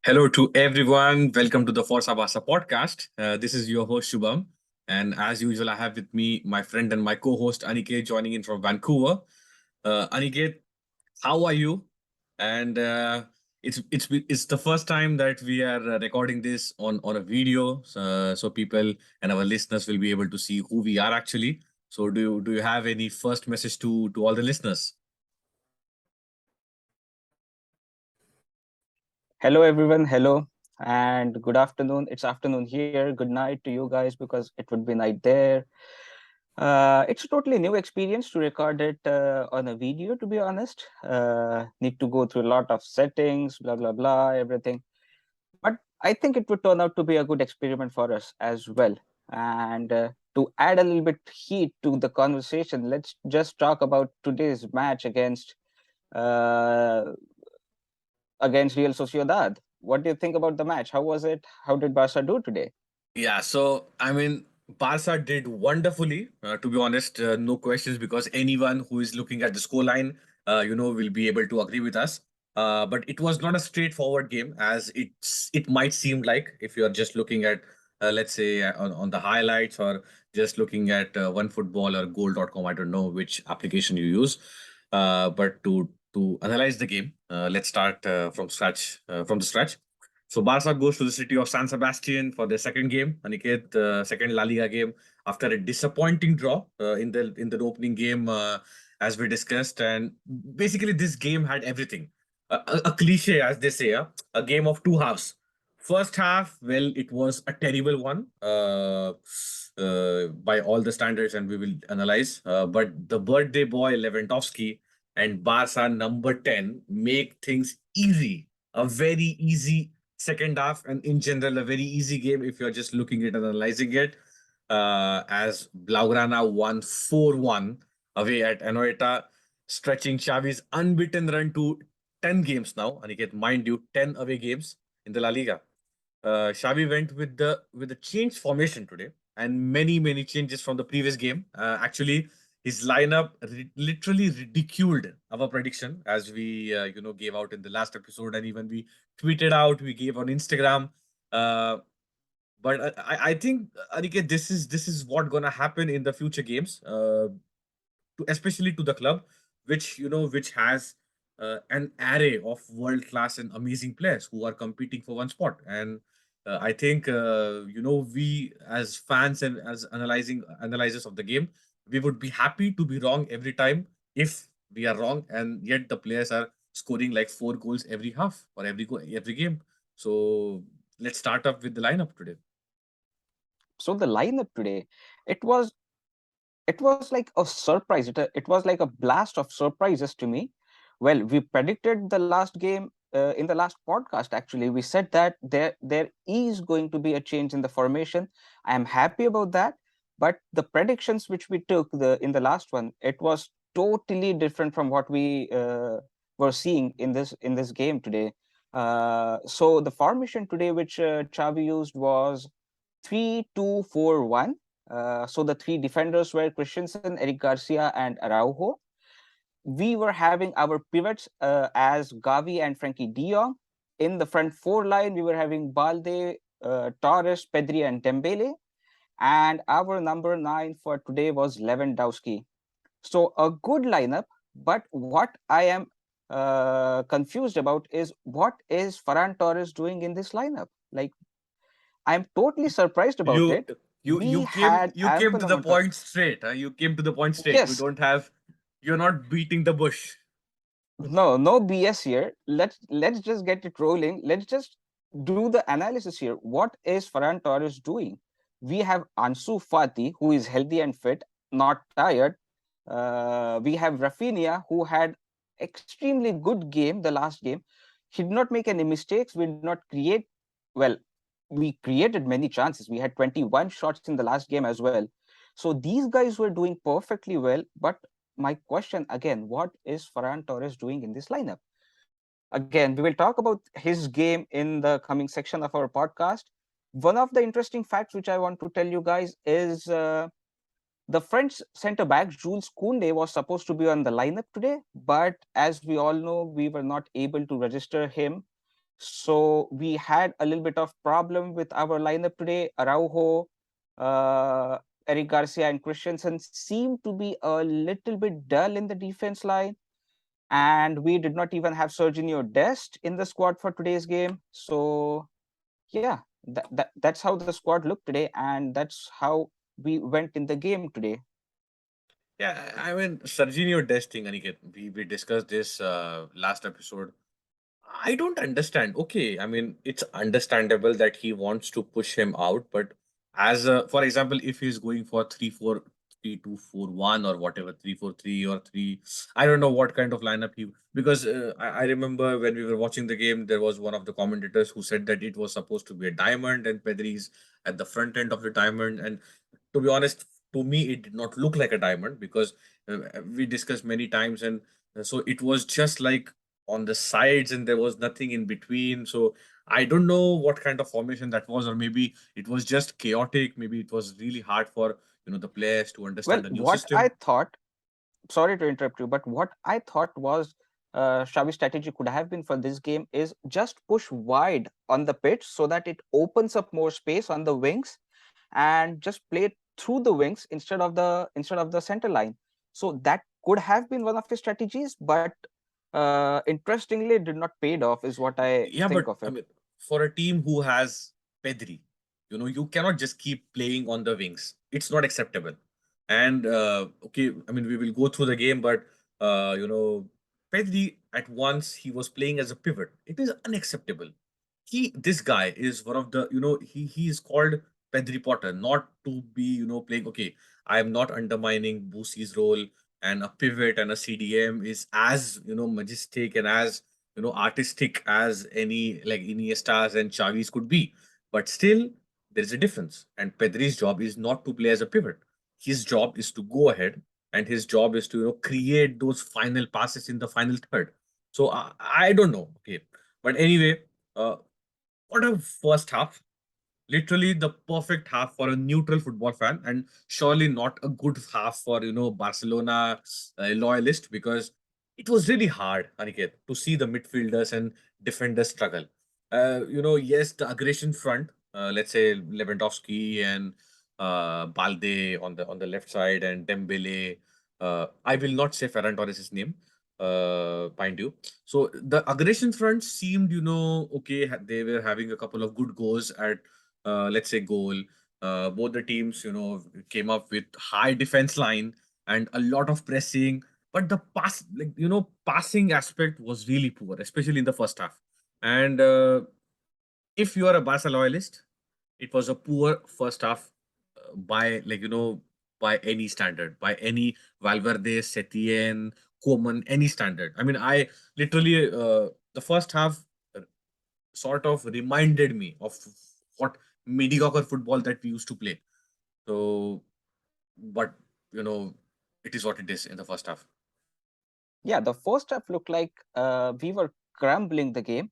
Hello to everyone. Welcome to the Forza Barca podcast. This is your host Shubham, and as usual, I have with me my friend and my co-host Aniket joining in from Vancouver. Aniket, how are you? And it's the first time that we are recording this on a video, so people and our listeners will be able to see who we are actually. So, do you have any first message to all the listeners? Hello, everyone. Hello, and good afternoon. It's afternoon here. Good night to you guys because it would be night there. It's a totally new experience to record it on a video, to be honest. Need to go through a lot of settings, blah, blah, blah, everything. But I think it would turn out to be a good experiment for us as well. And to add a little bit heat to the conversation, let's just talk about today's match uh, against Real Sociedad. What do you think about the match? How was it? How did Barca do today? Yeah, so I mean, Barca did wonderfully. To be honest, no questions because anyone who is looking at the scoreline, will be able to agree with us. But it was not a straightforward game as it might seem like if you are just looking at, let's say, on the highlights or just looking at OneFootball or Goal.com. I don't know which application you use, but to analyze the game, let's start from the scratch. So Barca goes to the city of San Sebastian for their second game, Aniket, second La Liga game after a disappointing draw in the opening game, as we discussed. And basically, this game had everything. A cliche, as they say, a game of two halves. First half, well, it was a terrible one by all the standards, and we will analyze. But the birthday boy Lewandowski and Barca number 10 make things easy, a very easy second half, and in general a very easy game if you're just looking at and analyzing it, as Blaugrana won 4-1 away at Anoeta, stretching Xavi's unbeaten run to 10 games now. Aniket, mind you, 10 away games in the La Liga. Xavi went with the changed formation today and many changes from the previous game. Actually, his lineup literally ridiculed our prediction as we gave out in the last episode, and even we tweeted out, we gave on Instagram. Uh, but I think, Aniket, this is what gonna happen in the future games, especially to the club, which has an array of world class and amazing players who are competing for one spot. And I think we as fans and as analyzers of the game, we would be happy to be wrong every time if we are wrong, and yet the players are scoring like 4 goals every half or every game. So let's start up with the lineup today. So the lineup today, it was it was like a surprise. It was like a blast of surprises to me. Well, we predicted the last game in the last podcast. Actually, we said that there is going to be a change in the formation. I am happy about that. But the predictions which we took in the last one, it was totally different from what we were seeing in this game today. So the formation today, which Xavi used, was 3-2-4-1. So the three defenders were Christensen, Eric Garcia, and Araujo. We were having our pivots as Gavi and Frankie de Jong. In the front four line, we were having Balde, Torres, Pedri, and Dembele. And our number 9 for today was Lewandowski. So a good lineup, but what I am confused about is what is Ferran Torres doing in this lineup? Like, I'm totally surprised about You it. you We you came had you came ample to the amount of point straight. Huh? You came to the point straight. yes, You're not beating the bush. no BS here. Let's just get it rolling. Let's just do the analysis here. What is Ferran Torres doing? We have Ansu Fati, who is healthy and fit, not tired. We have Rafinha, who had extremely good game the last game. He did not make any mistakes. We did not create well. We created many chances. We had 21 shots in the last game as well. So these guys were doing perfectly well. But my question again, what is Ferran Torres doing in this lineup? Again, we will talk about his game in the coming section of our podcast. One of the interesting facts which I want to tell you guys is the French centre back Jules Koundé was supposed to be on the lineup today, but as we all know, we were not able to register him So we had a little bit of problem with our lineup today. Araujo, uh, Eric Garcia, and Christensen seemed to be a little bit dull in the defense line. And we did not even have Serginho Dest in the squad for today's game. So yeah, that's how the squad looked today, and that's how we went in the game today. Yeah, I mean, Serginho testing, Aniket. We discussed this last episode. I don't understand. Okay, I mean, it's understandable that he wants to push him out, but as a, for example, if he's going for 3-4-3-2-4-1 or whatever, 3-4-3 or 3, I don't know what kind of lineup he, because I remember when we were watching the game, there was one of the commentators who said that it was supposed to be a diamond and Pedri's at the front end of the diamond. And to be honest, to me, it did not look like a diamond because we discussed many times, and so it was just like on the sides and there was nothing in between. So I don't know what kind of formation that was, or maybe it was just chaotic. Maybe it was really hard for the players to Well, understand the new what I system. thought, sorry to interrupt you, but what I thought was Xavi's strategy could have been for this game is just push wide on the pitch so that it opens up more space on the wings and just play it through the wings instead of the center line. So that could have been one of his strategies, but interestingly, it did not paid off, is what I Yeah, think but of I it. mean, for a team who has Pedri, you cannot just keep playing on the wings. It's not acceptable. And okay, I mean, we will go through the game, but Pedri at once he was playing as a pivot. It is unacceptable. This guy is one of the he is called Pedri Potter, not to be playing. Okay, I am not undermining Boosie's role, and a pivot and a CDM is as majestic and as artistic as any like Iniestas and Chavis could be. But still, there is a difference. And Pedri's job is not to play as a pivot. His job is to go ahead, and his job is to create those final passes in the final third. So I don't know. Okay, but anyway, what a first half! Literally the perfect half for a neutral football fan, and surely not a good half for Barcelona loyalist, because it was really hard, Aniket, to see the midfielders and defenders struggle. Yes, the aggression front, let's say Lewandowski and Balde on the left side, and Dembele. I will not say Ferran Torres' name, mind you. So the aggression front seemed, okay. They were having a couple of good goals at, let's say, goal. Both the teams, came up with high defense line and a lot of pressing. But the passing aspect was really poor, especially in the first half. And if you are a Barca loyalist, it was a poor first half by by any standard, by any Valverde, Setien, Koeman, any standard. I mean, I literally the first half sort of reminded me of what mediocre football that we used to play. So, but you know, it is what it is in the first half. Yeah, the first half looked like we were crumbling the game.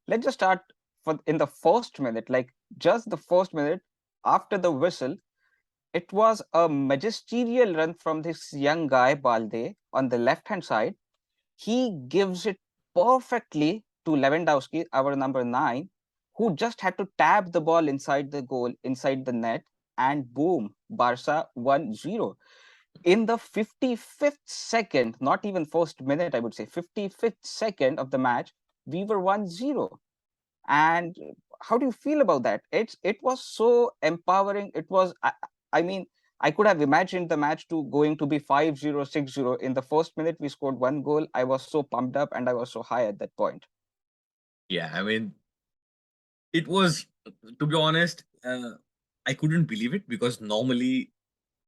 Let's just start for in the first minute, like just the first minute after the whistle. It was a magisterial run from this young guy Balde on the left hand side. He gives it perfectly to Lewandowski, our number 9, who just had to tap the ball inside the goal, inside the net, and boom, Barca 1-0. In the 55th second, not even first minute, I would say, 55th second of the match, we were 1-0. And how do you feel about that? It was so empowering. It was, I mean, I could have imagined the match to going to be 5-0, 6-0. In the first minute we scored one goal. I was so pumped up and I was so high at that point. Yeah, I mean, it was, to be honest, I couldn't believe it because normally,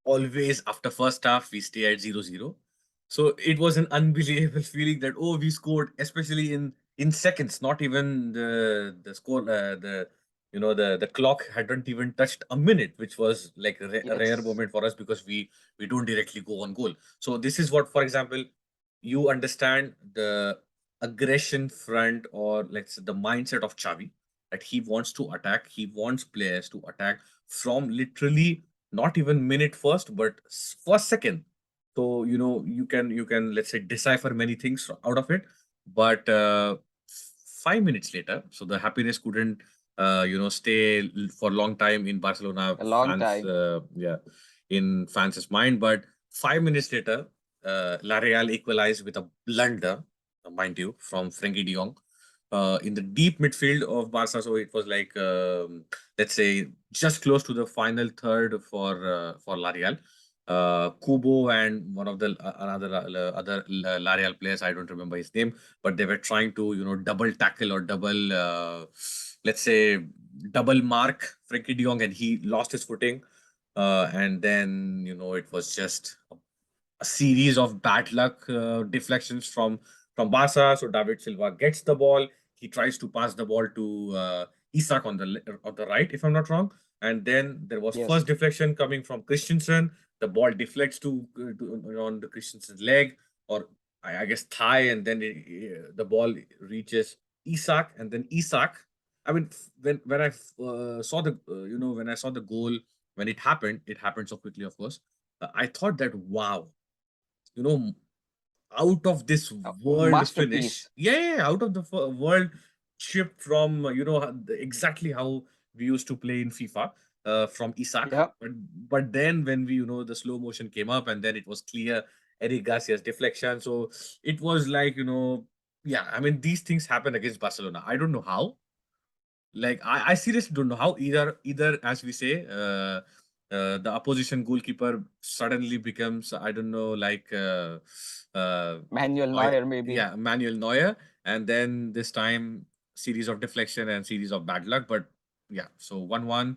always after first half, we stay at 0-0. So it was an unbelievable feeling that, oh, we scored, especially in seconds, not even the score, the the clock hadn't even touched a minute, which was like a rare Yes. moment for us because we don't directly go on goal. So this is what, for example, you understand the aggression front, or let's say the mindset of Xavi, that he wants to attack. He wants players to attack from literally not even minute first, but first second. So you can let's say decipher many things out of it. But 5 minutes later, so the happiness couldn't, stay for a long time in Barcelona A long fans, time. in fans' mind. But 5 minutes later, La Real equalized with a blunder, mind you, from Frenkie de Jong. In the deep midfield of Barca, so it was like, let's say, just close to the final third for La Real. Kubo and one of the other La Real players, I don't remember his name, but they were trying to, double tackle or double, let's say, double mark Frenkie de Jong, and he lost his footing. And then, it was just a series of bad luck deflections from Barca. So David Silva gets the ball. He tries to pass the ball to Isak on the right, if I'm not wrong. And then there was Yes. first deflection coming from Christensen. The ball deflects on the Christensen's leg, or I guess thigh, and then the ball reaches Isak, and then Isak. I mean, when I saw the when I saw the goal, when it happened so quickly, of course. I thought that, wow, you know, out of this world finish. Masterpiece. Yeah, yeah, out of the world shipped from, exactly how we used to play in FIFA, from Isak. Yeah. But then when we, the slow motion came up, and then it was clear Eric Garcia's deflection. So it was like, yeah, I mean, these things happen against Barcelona. I don't know how. Like, I seriously don't know how, either as we say, the opposition goalkeeper suddenly becomes, I don't know, like, Manuel Neuer, maybe. yeah, Manuel Neuer, and then this time series of deflection and series of bad luck. But yeah, so 1-1,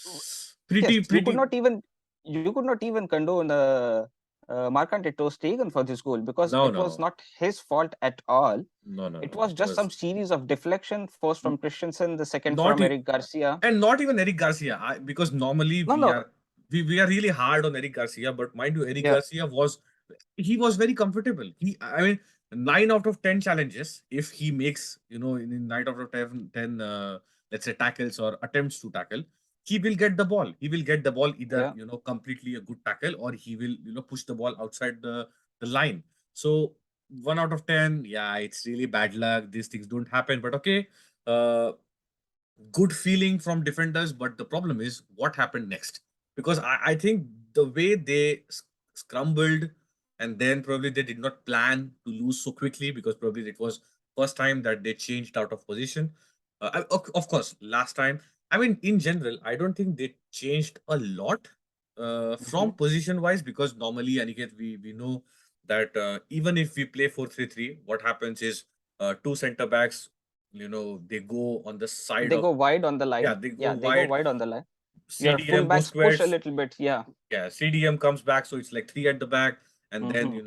Yes, pretty. you could not even condone Marc-André Ter Stegen for this goal because No, it was no, not his fault at all. no, no, It no. was It just some was series of deflection, first from Christensen, the second not from e- Eric Garcia. and not even Eric Garcia, because normally No, no, we are really hard on Eric Garcia, but mind you, Eric yeah, Garcia was very comfortable. I mean, 9 out of 10 challenges, if he makes, in 9 out of 10, let's say, tackles or attempts to tackle, he will get the ball. He will get the ball either, yeah, completely a good tackle, or he will, push the ball outside the line. So 1 out of 10, yeah, it's really bad luck. These things don't happen, but okay. Uh, Good feeling from defenders, but the problem is what happened next. Because I think the way they scrambled, and then probably they did not plan to lose so quickly, because probably it was first time that they changed out of position. Of course, last time, I mean, in general, I don't think they changed a lot hmm from position wise, because normally, Aniket, we know that even if we play 4-3-3, what happens is two center backs, they go on the side they of, go wide on the yeah, line. they go Yeah, they go wide. wide on the line. Your CDM, fullbacks push a Busquets, little bit. Yeah. yeah, CDM comes back, so it's like three at the back, and then, hmm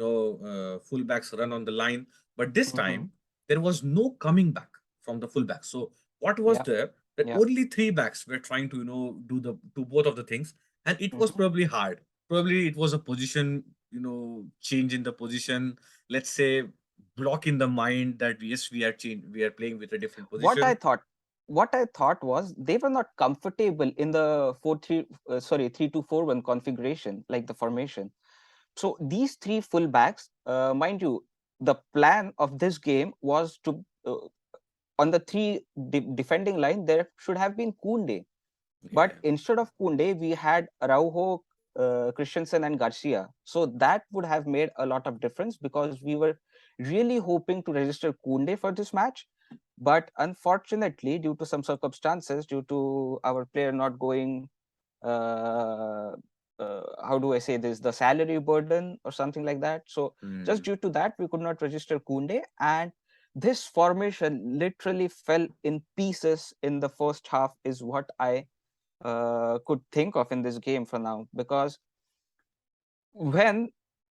fullbacks run on the line. But this hmm time there was no coming back from the fullbacks. So what was Yeah, there? That yeah. only three backs were trying to, do both of the things, and it was hmm probably hard. Probably it was a position, change in the position. Let's say, block in the mind that yes, we are playing with a different What I position. thought, what I thought was they were not comfortable in the 3-2-4-1 configuration, like the formation. So these three fullbacks, mind you, the plan of this game was to on the three defending line there should have been Koundé, but Yeah. instead of Koundé we had Araujo, Christensen, and Garcia. So that would have made a lot of difference because we were really hoping to register Koundé for this match. But unfortunately, due to some circumstances, due to our player not going, uh, how do I say this, the salary burden or something like that. So just Hmm. due to that, we could not register Koundé, and this formation literally fell in pieces in the first half, is what I could think of in this game for now. Because when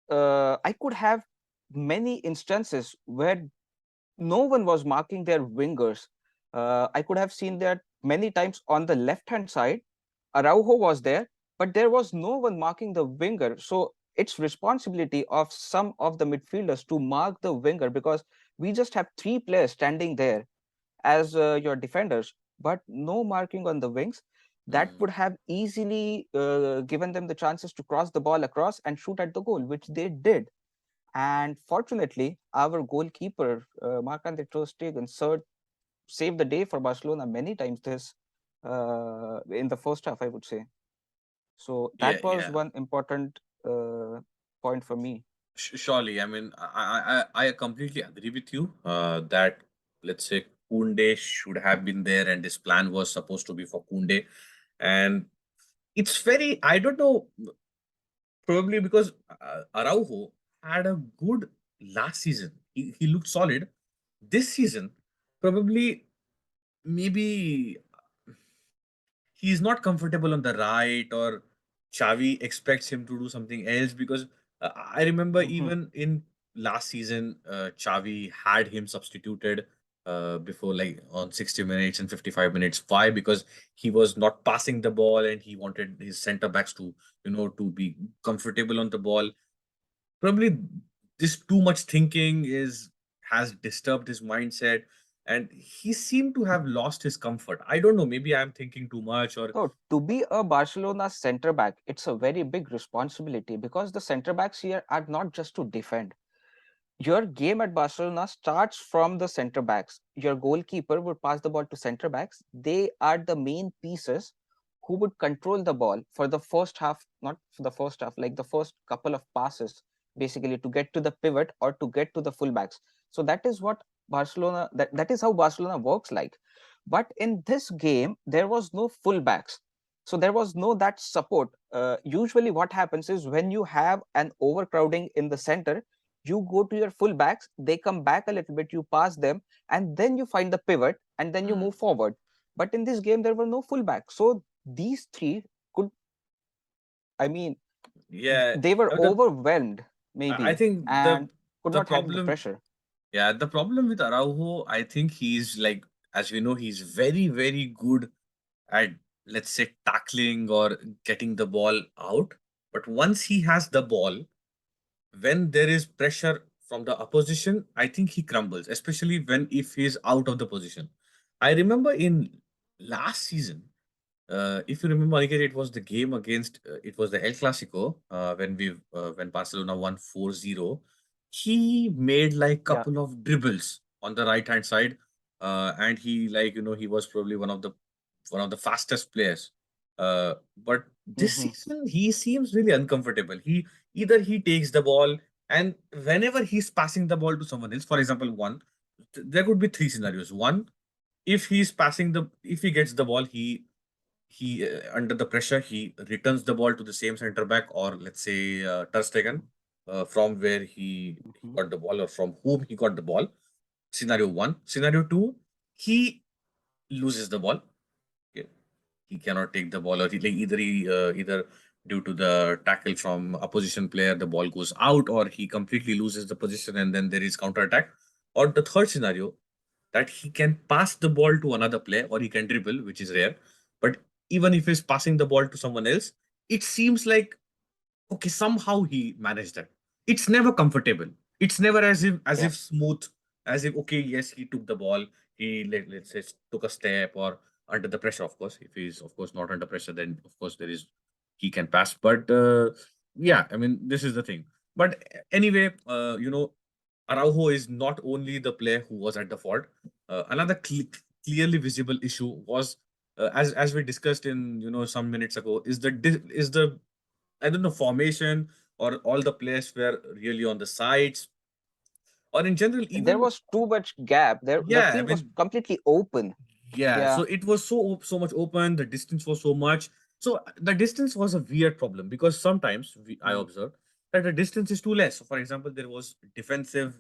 I could have many instances where no one was marking their wingers. I could have seen that many times on the left hand side. Araujo was there, but there was no one marking the winger. So it's responsibility of some of the midfielders to mark the winger, because we just have three players standing there as your defenders, but no marking on the wings. That Hmm. would have easily given them the chances to cross the ball across and shoot at the goal, which they did. And fortunately, our goalkeeper, Marc-André Ter Stegen, saved the day for Barcelona many times this in the first half, I would say. So Yeah, that was yeah. one important point for me. Surely, I mean, I completely agree with you that let's say Kunde should have been there, and this plan was supposed to be for Kunde, and it's very I don't know, probably because Araujo had a good last season. He looked solid. This season, probably maybe he's not comfortable on the right, or Xavi expects him to do something else because I remember Hmm. even in last season, Xavi had him substituted before, like on 60 minutes and 55 minutes. Why? Because he was not passing the ball and he wanted his center backs to, to be comfortable on the ball. Probably this too much thinking is has disturbed his mindset, and he seemed to have lost his comfort. I don't know, maybe I'm thinking too much, or So to be a Barcelona center back, it's a very big responsibility because the center backs here are not just to defend. Your game at Barcelona starts from the center backs. Your goalkeeper would pass the ball to center backs. They are the main pieces who would control the ball for the first half, not for the first half, like the first couple of passes, basically to get to the pivot or to get to the fullbacks. So that is what that is how Barcelona works like. But in this game, there was no fullbacks. So there was no that support. Usually, what happens is when you have an overcrowding in the center, you go to your fullbacks, they come back a little bit, you pass them, and then you find the pivot, and then you Hmm. move forward. But in this game, there were no fullbacks. So these three could, I mean, Yeah, they were the overwhelmed, I maybe, think and could the not handle the problem, pressure. yeah, the problem with Araujo, I think he's like, as we know, he's very, very good at, let's say, tackling or getting the ball out. But once he has the ball, when there is pressure from the opposition, I think he crumbles, especially when if he's out of the position. I remember in last season, if you remember, Aniket, it was the game against it was the El Clasico when Barcelona won 4-0. He made like Yeah. couple of dribbles on the right hand side, and he, like, he was probably one of the fastest players. But this Hmm. season he seems really uncomfortable. Either he takes the ball, and whenever he's passing the ball to someone else, for example, there could be three scenarios. One, if he gets the ball, he under the pressure he returns the ball to the same center back, or let's say Ter Stegen, from where he Hmm. got the ball or from whom he got the ball. Scenario one. Scenario two, he loses the ball. Okay. He cannot take the ball, or either due to the tackle from opposition player, the ball goes out, or he completely loses the position, and then there is counter attack. Or the third scenario, that he can pass the ball to another player, or he can dribble, which is rare. But even if he's passing the ball to someone else, it seems like, okay, somehow he managed that. It's never comfortable. It's never as if Yeah. smooth, as if, okay, yes, he took the ball, let's say took a step, or under the pressure, of course. If he's, of course, not under pressure, then of course he can pass. But yeah, I mean, this is the thing. But anyway, Araujo is not only the player who was at the fault. Another clearly visible issue was, as we discussed in, some minutes ago, is the I don't know, formation, or all the players were really on the sides, or in general, There even, was too much gap. The yeah, I field was mean, completely open. yeah. So Yeah. it was so much open. The distance was so much. So the distance was a weird problem because sometimes I Mm. observed that the distance is too less. So for example, there was defensive.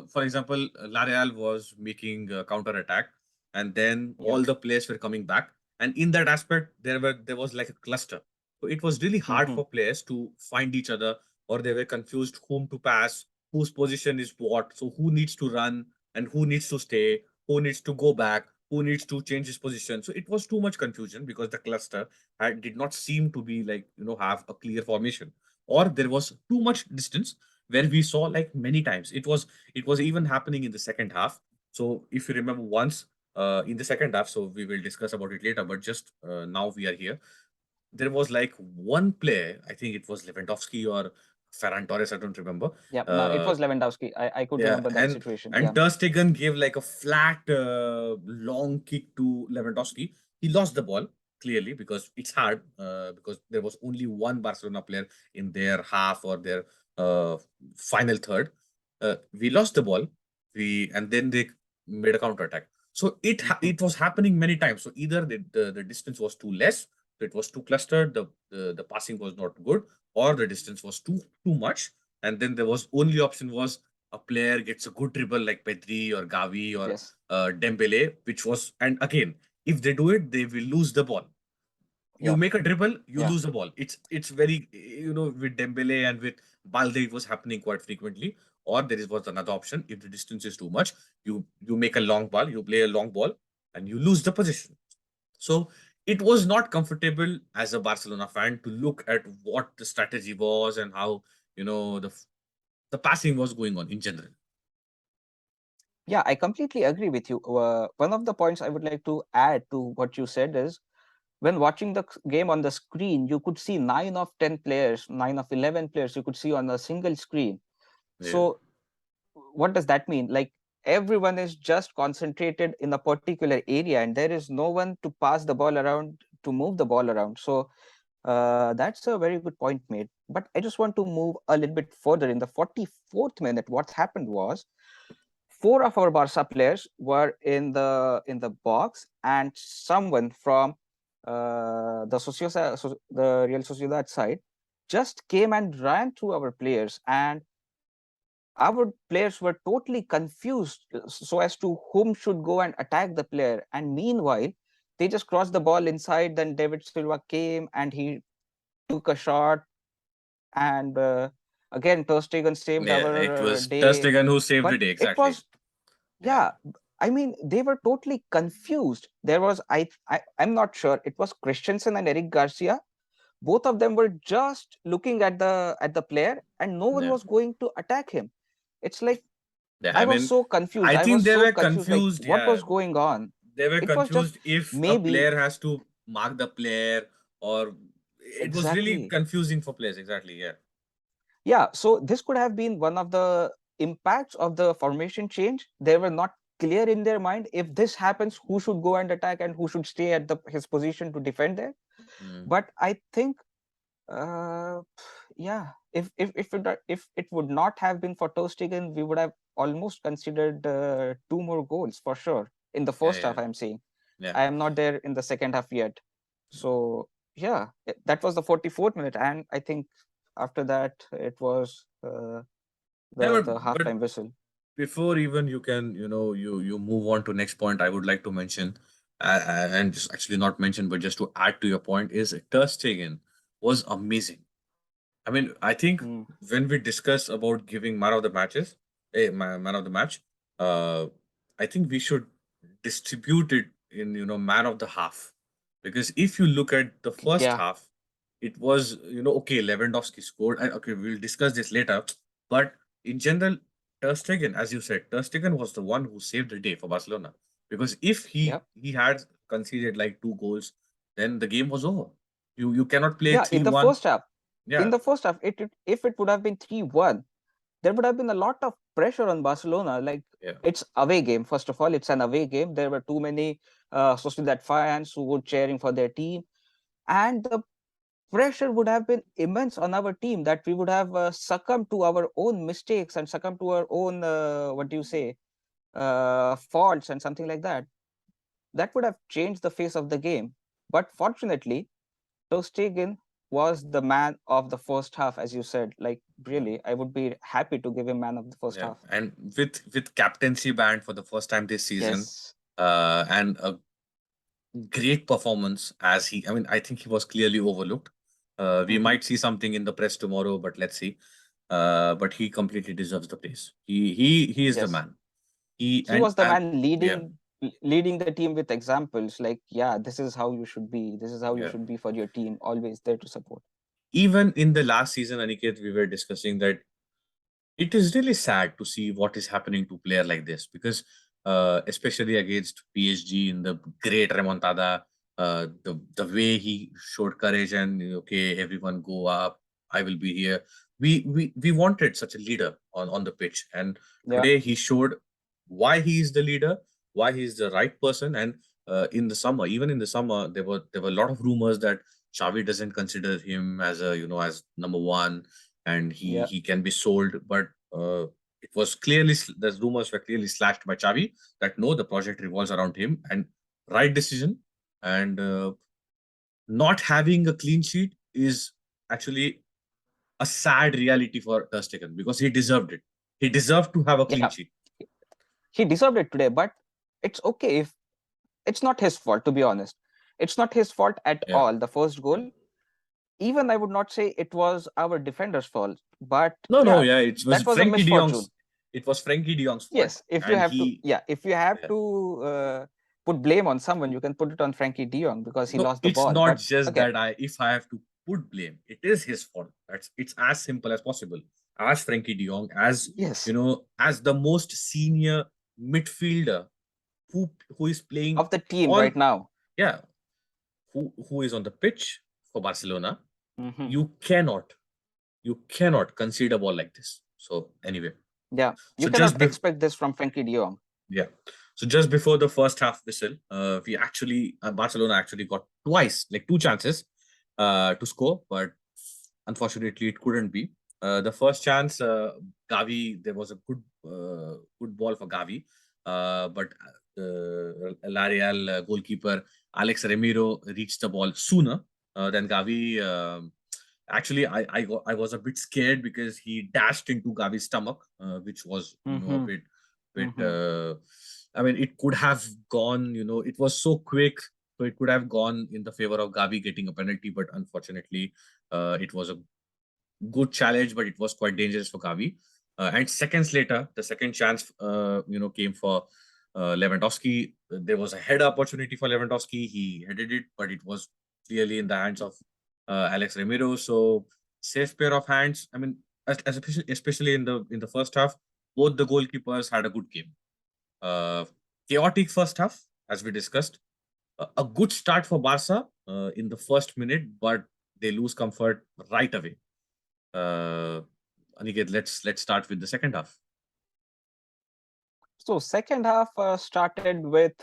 For example, L'Oreal was making counter attack, and then Yeah. all the players were coming back. And in that aspect, there was like a cluster. So it was really hard Hmm. for players to find each other, or they were confused whom to pass, whose position is what. So who needs to run and who needs to stay, who needs to go back, who needs to change his position. So it was too much confusion because the cluster did not seem to be like, have a clear formation, or there was too much distance where we saw like many times. It was even happening in the second half. So if you remember once, in the second half, so we will discuss about it later, but just now we are here, there was like one player, I think it was Lewandowski or Ferran Torres, I don't remember. Yeah, no, it was Lewandowski. I could Yeah, remember that situation. Yeah. and Ter Stegen gave like a flat, long kick to Lewandowski. He lost the ball clearly because it's hard, because there was only one Barcelona player in their half or their final third. We lost the ball. And then they made a counter attack. So Mhm. it was happening many times. So either the distance was too less, so it was too clustered, the passing was not good, or the distance was too much. And then there was only option was a player gets a good dribble like Pedri or Gavi or Yes. Dembele, which was, and again, if they do it, they will lose the ball. You Yeah. make a dribble, you Yeah. lose the ball. It's very, with Dembele and with Balde, it was happening quite frequently. Or was another option. If the distance is too much, you make a long ball, you play a long ball, and you lose the position. So it was not comfortable as a Barcelona fan to look at what the strategy was and how the passing was going on in general. Yeah, I completely agree with you. One of the points I would like to add to what you said is when watching the game on the screen, you could see 9 of 10 players, 9 of 11 players, you could see on a single screen. Yeah, So, what does that mean? Like, everyone is just concentrated in a particular area, and there is no one to pass the ball around, to move the ball around. So, that's a very good point made. But I just want to move a little bit further. In the 44th minute, what happened was four of our Barca players were in the box, and someone from the Real Sociedad side just came and ran through our players, and our players were totally confused so as to whom should go and attack the player. And meanwhile, they just crossed the ball inside. Then David Silva came and he took a shot, and again, Ter Stegen saved yeah. It our was Ter day. Stegen who saved the But day. it Exactly. was, Yeah. yeah, I mean, they were totally confused. There was, I'm not sure, it was Christensen and Eric Garcia. Both of them were just looking at the player, and no one Yeah. was going to attack him. It's like Yeah. I I was mean, so confused. I I think was they so were confused, like confused. what Yeah. was going on. They were It was just confused if a maybe player has to mark the player, or it was really exactly. confusing for players. Exactly. Yeah. Yeah, so this could have been one of the impacts of the formation change. They were not clear in their mind. If this happens, who should go and attack and who should stay at his position to defend there. Mm. But I think, uh, yeah, if it would not have been for Ter Stegen, we would have almost considered two more goals for sure in the Yeah. first Yeah. half. I'm saying Yeah. I am not there in the second half yet. So yeah, that was the 44th minute, and I think after that it was Yeah. the But halftime whistle. before even you can, you move on to next point, I would like to mention, and just actually not mention, but just to add to your point, is Ter Stegen was amazing. I mean, I think Mm, when we discuss about giving man of the match, uh, I think we should distribute it in, man of the half, because if you look at the first yeah, half, it was, okay, Lewandowski scored, and okay, we'll discuss this later, but in general, Ter Stegen, as you said, Ter Stegen was the one who saved the day for Barcelona, because if yeah, he had conceded like 2 goals, then the game was over. You cannot play yeah. 3-1. In Yeah, the first half, if it would have been 3-1, there would have been a lot of pressure on Barcelona. Like, yeah. it's away game. First of all, it's an away game. There were too many Sociedad fans who were cheering for their team, and the pressure would have been immense on our team that we would have succumbed to our own mistakes and succumbed to our own what do you say faults and something like that. That would have changed the face of the game. But fortunately, Ter Stegen was the man of the first half, as you said. Like, Yeah, really, I would be happy to give him man of the first yeah. half. And with captaincy band for the first time this season, Yes. and a great performance, as I mean, I think he was clearly overlooked. We Hmm. might see something in the press tomorrow, but let's see. But he completely deserves the place. He is the Yes. man. He He was the and man Yeah, leading the team with examples. Like, yeah, this is how you should be. This is how you yeah. should be for your team. Always there to support. Even in the last season, Aniket, we were discussing that it is really sad to see what is happening to player like this, because especially against PSG in the great remontada, the way he showed courage and, okay, everyone go up, I will be here. we wanted such a leader on the pitch, and Yeah. today he showed why he is the leader, why he is the right person. And in the summer, even in the summer, there were a lot of rumors that Xavi doesn't consider him as a as number one, and he Yeah. he can be sold. But it was clearly the rumors were clearly slashed by Xavi that no, the project revolves around him, and right decision. And not having a clean sheet is actually a sad reality for Ter Stegen because he deserved it. He deserved to have a clean Yeah. sheet. He deserved it today, but it's okay if it's not his fault, to be honest. It's not his fault at Yeah. all. The first Yeah. goal, even I would not say it was our defender's fault, but No, no, yeah, yeah, it was that was a Frankie De misfortune. Jong's. It was Frankie De Jong's fault, Yes, if you and have to, he. yeah, if you have Yeah. to put blame on someone, you can put it on Frankie De Jong because he No, lost the it's ball. not But just again, that if I have to put blame, it is his fault. It's as simple as possible. As Frankie De Jong, as yes, as the most senior midfielder who is playing of the team on, right now. yeah, who is on the pitch for Barcelona, Hmm. you cannot concede a ball like this. So anyway, Yeah, you so just cannot expect this from Frankie De Jong. yeah, so just before the first half whistle, we actually Barcelona actually got twice, like two chances, to score, but unfortunately it couldn't be. The first chance, Gavi, there was a good ball for Gavi, but L'Oreal goalkeeper Alex Remiro reached the ball sooner than Gavi. Actually, I was a bit scared because he dashed into Gavi's stomach, which was a Hmm. bit. Hmm. I mean, it could have gone. It was so quick, so it could have gone in the favor of Gavi getting a penalty. But unfortunately, it was a good challenge, but it was quite dangerous for Gavi. And seconds later, the second chance, came for Lewandowski. There was a header opportunity for Lewandowski. He headed it, but it was clearly in the hands of Alex Remiro. So safe pair of hands. I mean, especially in the first half, both the goalkeepers had a good game. Uh, Chaotic first half, as we discussed. A good start for Barca in the first minute, but they lose comfort right away. Uh, Aniket, let's start with the second half. So second half started with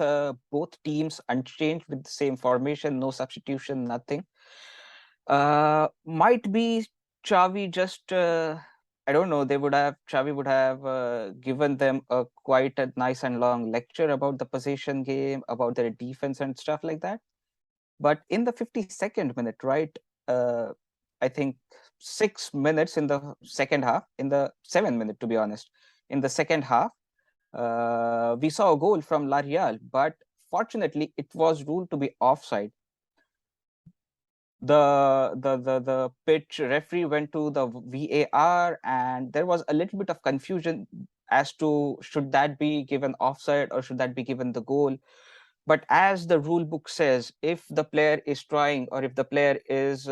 both teams unchanged with the same formation, no substitution, nothing. Might be Xavi just I don't know. Xavi would have given them a quite a nice and long lecture about the possession game, about their defense and stuff like that. But in the 52nd minute, right? Uh, I think 6 minutes in the second half, in the 7 minute to be honest, in the second half, we saw a goal from La Real, but fortunately, it was ruled to be offside. The pitch referee went to the VAR, and there was a little bit of confusion as to should that be given offside or should that be given the goal. But as the rule book says, if the player is trying or if the player is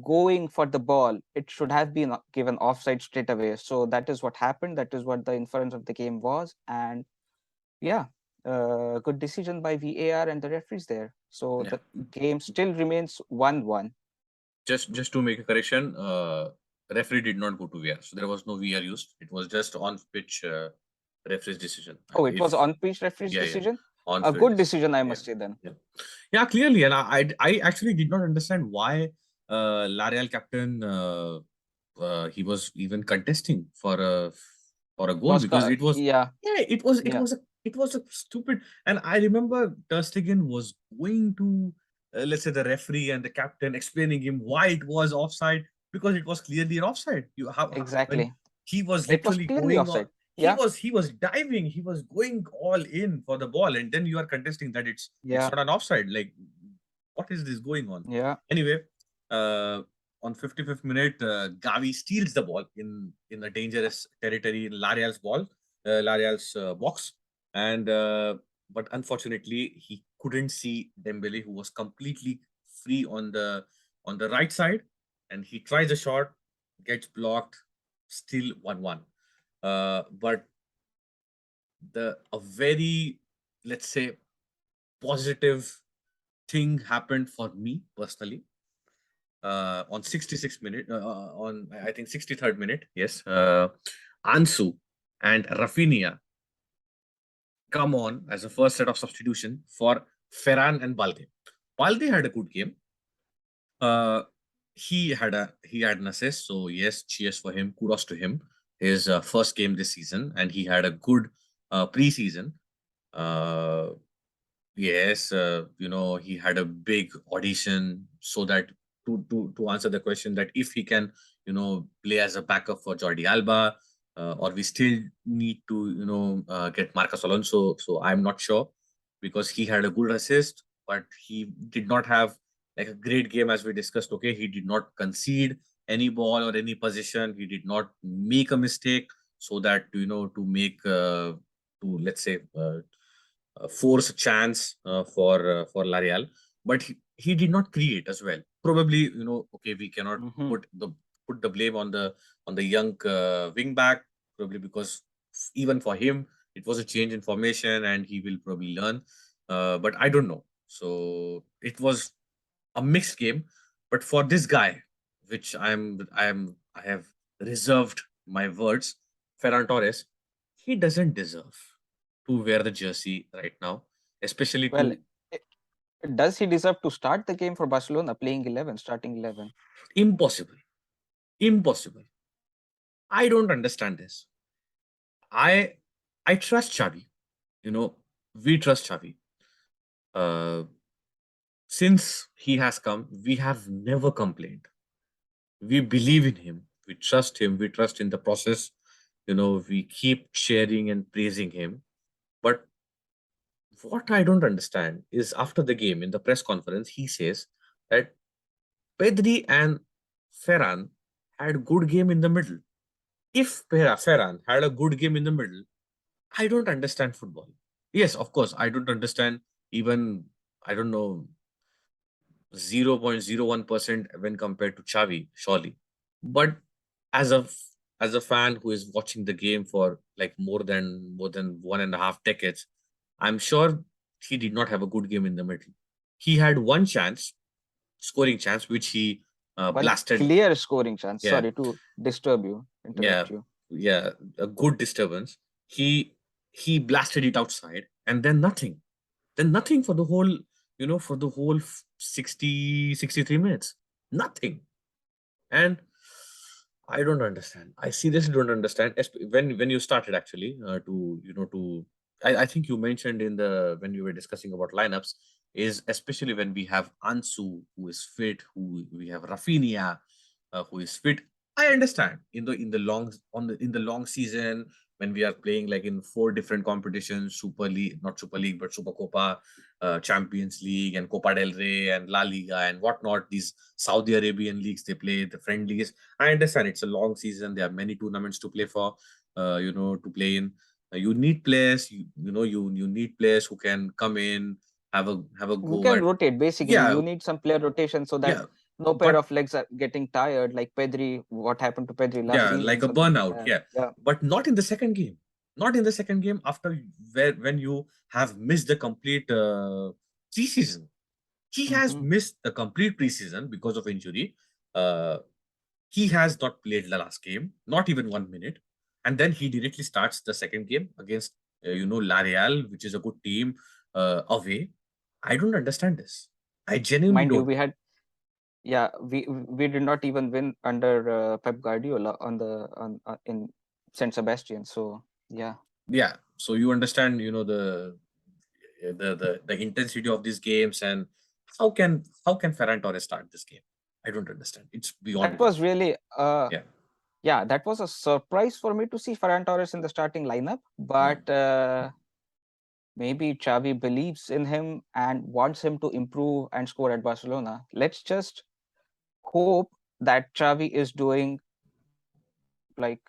going for the ball, it should have been given offside straight away. So that is what happened. That is what the inference of the game was, and yeah, good decision by VAR and the referees there. So Yeah. the game still remains 1-1. Just to make a correction, referee did not go to VR, so there was no VR used. It was just on pitch referee's decision. Oh, it was If on pitch referee's yeah, decision. on A field good decision. decision, I Yeah, must say. Then yeah, yeah. Clearly, and I actually did not understand why L'Oreal captain he was even contesting for a goal was because it was yeah, yeah yeah, it was a stupid. And I remember Ter Stegen was going to let's say the referee and the captain explaining him why it was offside because it was clearly an offside. When exactly. he was It was literally clearly going on, offside. Yeah, he was diving, he was going all in for the ball, and then you are contesting that it's yeah, not an offside. Like, what is this going on? yeah. Anyway, uh, on 55th minute, Gavi steals the ball in a dangerous territory in L'Oreal's L'Oreal's box, and but unfortunately he couldn't see Dembele, who was completely free on the right side, and he tries a shot, gets blocked, still 1-1. But a very, let's say, positive thing happened for me personally. on 66th minute, on I think 63rd minute. Yes, Ansu and Rafinha come on as a first set of substitution for Ferran and Balde. Balde had a good game. Uh, he had an assist, so yes, cheers for him. Kudos to him. His first game this season, and he had a good preseason. Uh, Yes, he had a big audition so that to answer the question that if he can, play as a backup for Jordi Alba, or we still need to, get Marcos Alonso. So I'm not sure because he had a good assist, but he did not have like a great game as we discussed. Okay, he did not concede any ball or any position. He did not make a mistake so that to make to let's say force a chance for L'Oreal, but he did not create as well. Probably, okay, we cannot Mm-hmm. put the blame on the young wing back, probably because even for him it was a change in formation and he will probably learn. But I don't know. So it was a mixed game. But for this guy, which I have reserved my words, Ferran Torres, he doesn't deserve to wear the jersey right now, especially Well, to i- does he deserve to start the game for Barcelona, playing 11, starting 11? impossible. Impossible. I don't understand this. I I trust Xavi. You know, we trust Xavi. Uh, since he has come, we have never complained. We believe in him. We trust him. We trust in the process. We keep cheering and praising him. But what I don't understand is after the game in the press conference, he says that Pedri and Ferran had good game in the middle. If Ferran had a good game in the middle, I don't understand football. Yes, of course, I don't understand even, I don't know, 0.01% when compared to Xavi, surely. But as a as a fan who is watching the game for like more than 1.5 decades, I'm sure he did not have a good game in the middle. He had one chance, scoring chance, which he One blasted. clear scoring chance. Yeah, Sorry to disturb you, yeah, interrupt you. yeah, a good disturbance. He blasted it outside, and then nothing. Then nothing for the whole, for the whole 60 63 minutes. Nothing. And I don't understand. I seriously don't understand. When you started actually I think you mentioned in the when you were discussing about lineups is especially when we have Ansu who is fit, who we have Rafinha who is fit. I understand in the long season when we are playing like in four different competitions, Super League, not Super League, but Super Copa, Champions League, and Copa del Rey, and La Liga, and whatnot. These Saudi Arabian leagues they play, the friendlies. I understand it's a long season. There are many tournaments to play for, to play in. You need players. You need players who can come in, have a Who go can at. rotate? Basically, Yeah, you need some player rotation so that yeah, no pair but of legs are getting tired, like Pedri. What happened to Pedri last yeah, season? like a Something like burnout. that. Yeah, Yeah. but not in the second game. Not in the second game after when you have missed the complete preseason. He has Mm-hmm. missed the complete preseason because of injury. Uh, he has not played the last game, not even 1 minute, and then he directly starts the second game against La Real, which is a good team away. I don't understand this. I genuinely Mind you, don't. we had we did not even win under Pep Guardiola on the on in Saint Sebastian. So yeah, Yeah, so you understand, the intensity of these games and how can Ferran Torres start this game? I don't understand. It's beyond that me. was really Yeah. yeah, that was a surprise for me to see Ferran Torres in the starting lineup. Mm. But maybe Xavi believes in him and wants him to improve and score at Barcelona. Let's just hope that Xavi is doing like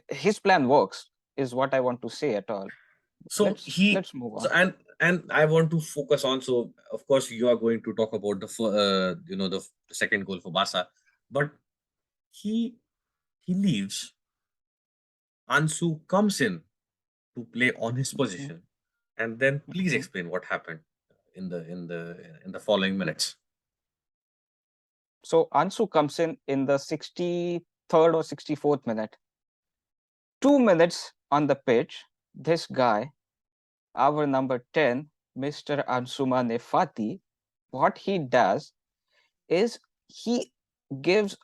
his plan works. Is what I want to say at all. So he Let's move so on. and I want to focus on. So of course you are going to talk about the second goal for Barca, but he he leaves. Ansu comes in to play on his Mhm, position, and then please mhm. explain what happened in the following minutes. So Ansu comes in the 63rd or 64th minute. 2 minutes on the pitch, this guy, our number 10, Mr. Ansu Fati, what he does is he gives.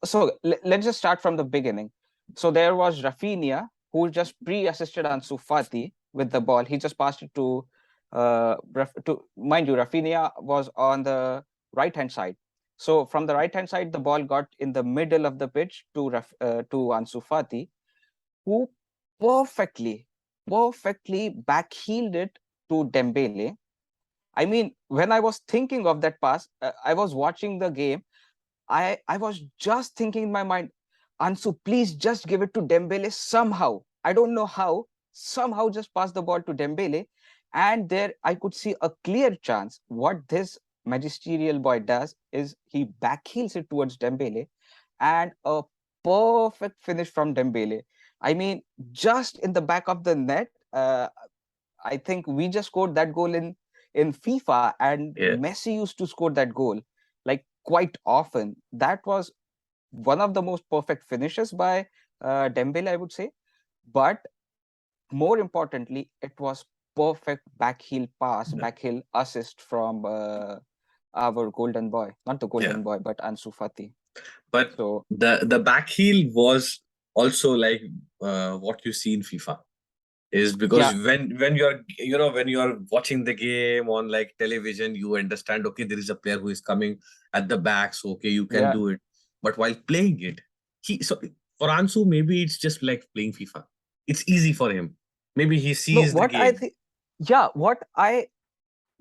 So let's just start from the beginning. So there was Rafinha who just pre-assisted Ansu Fati with the ball. He just passed it to mind you, Rafinha was on the right hand side. So from the right hand side, the ball got in the middle of the pitch to Ansu Fati, who perfectly, perfectly backheeled it to Dembele. I mean, when I was thinking of that pass, I was watching the game. I was just thinking in my mind, Ansu, please just give it to Dembele somehow. I don't know how. Somehow just pass the ball to Dembele. And there I could see a clear chance. What this magisterial boy does is he backheels it towards Dembele and a perfect finish from Dembele. I mean, just in the back of the net. I think we just scored that goal in FIFA, and Yeah. Messi used to score that goal like quite often. That was one of the most perfect finishes by Dembele, I would say. But more importantly, it was perfect backheel pass, Yeah. backheel assist from our golden boy, not the Yeah. golden boy, but Ansu Fati. But So the back heel was also like what you see in FIFA. Is because yeah, when you're when you're watching the game on like television, you understand, okay, there is a player who is coming at the back, so okay, you can yeah. do it. But while playing it, for Ansu, maybe it's just like playing FIFA. It's easy for him. Maybe he No, sees the what I game. think, yeah, what I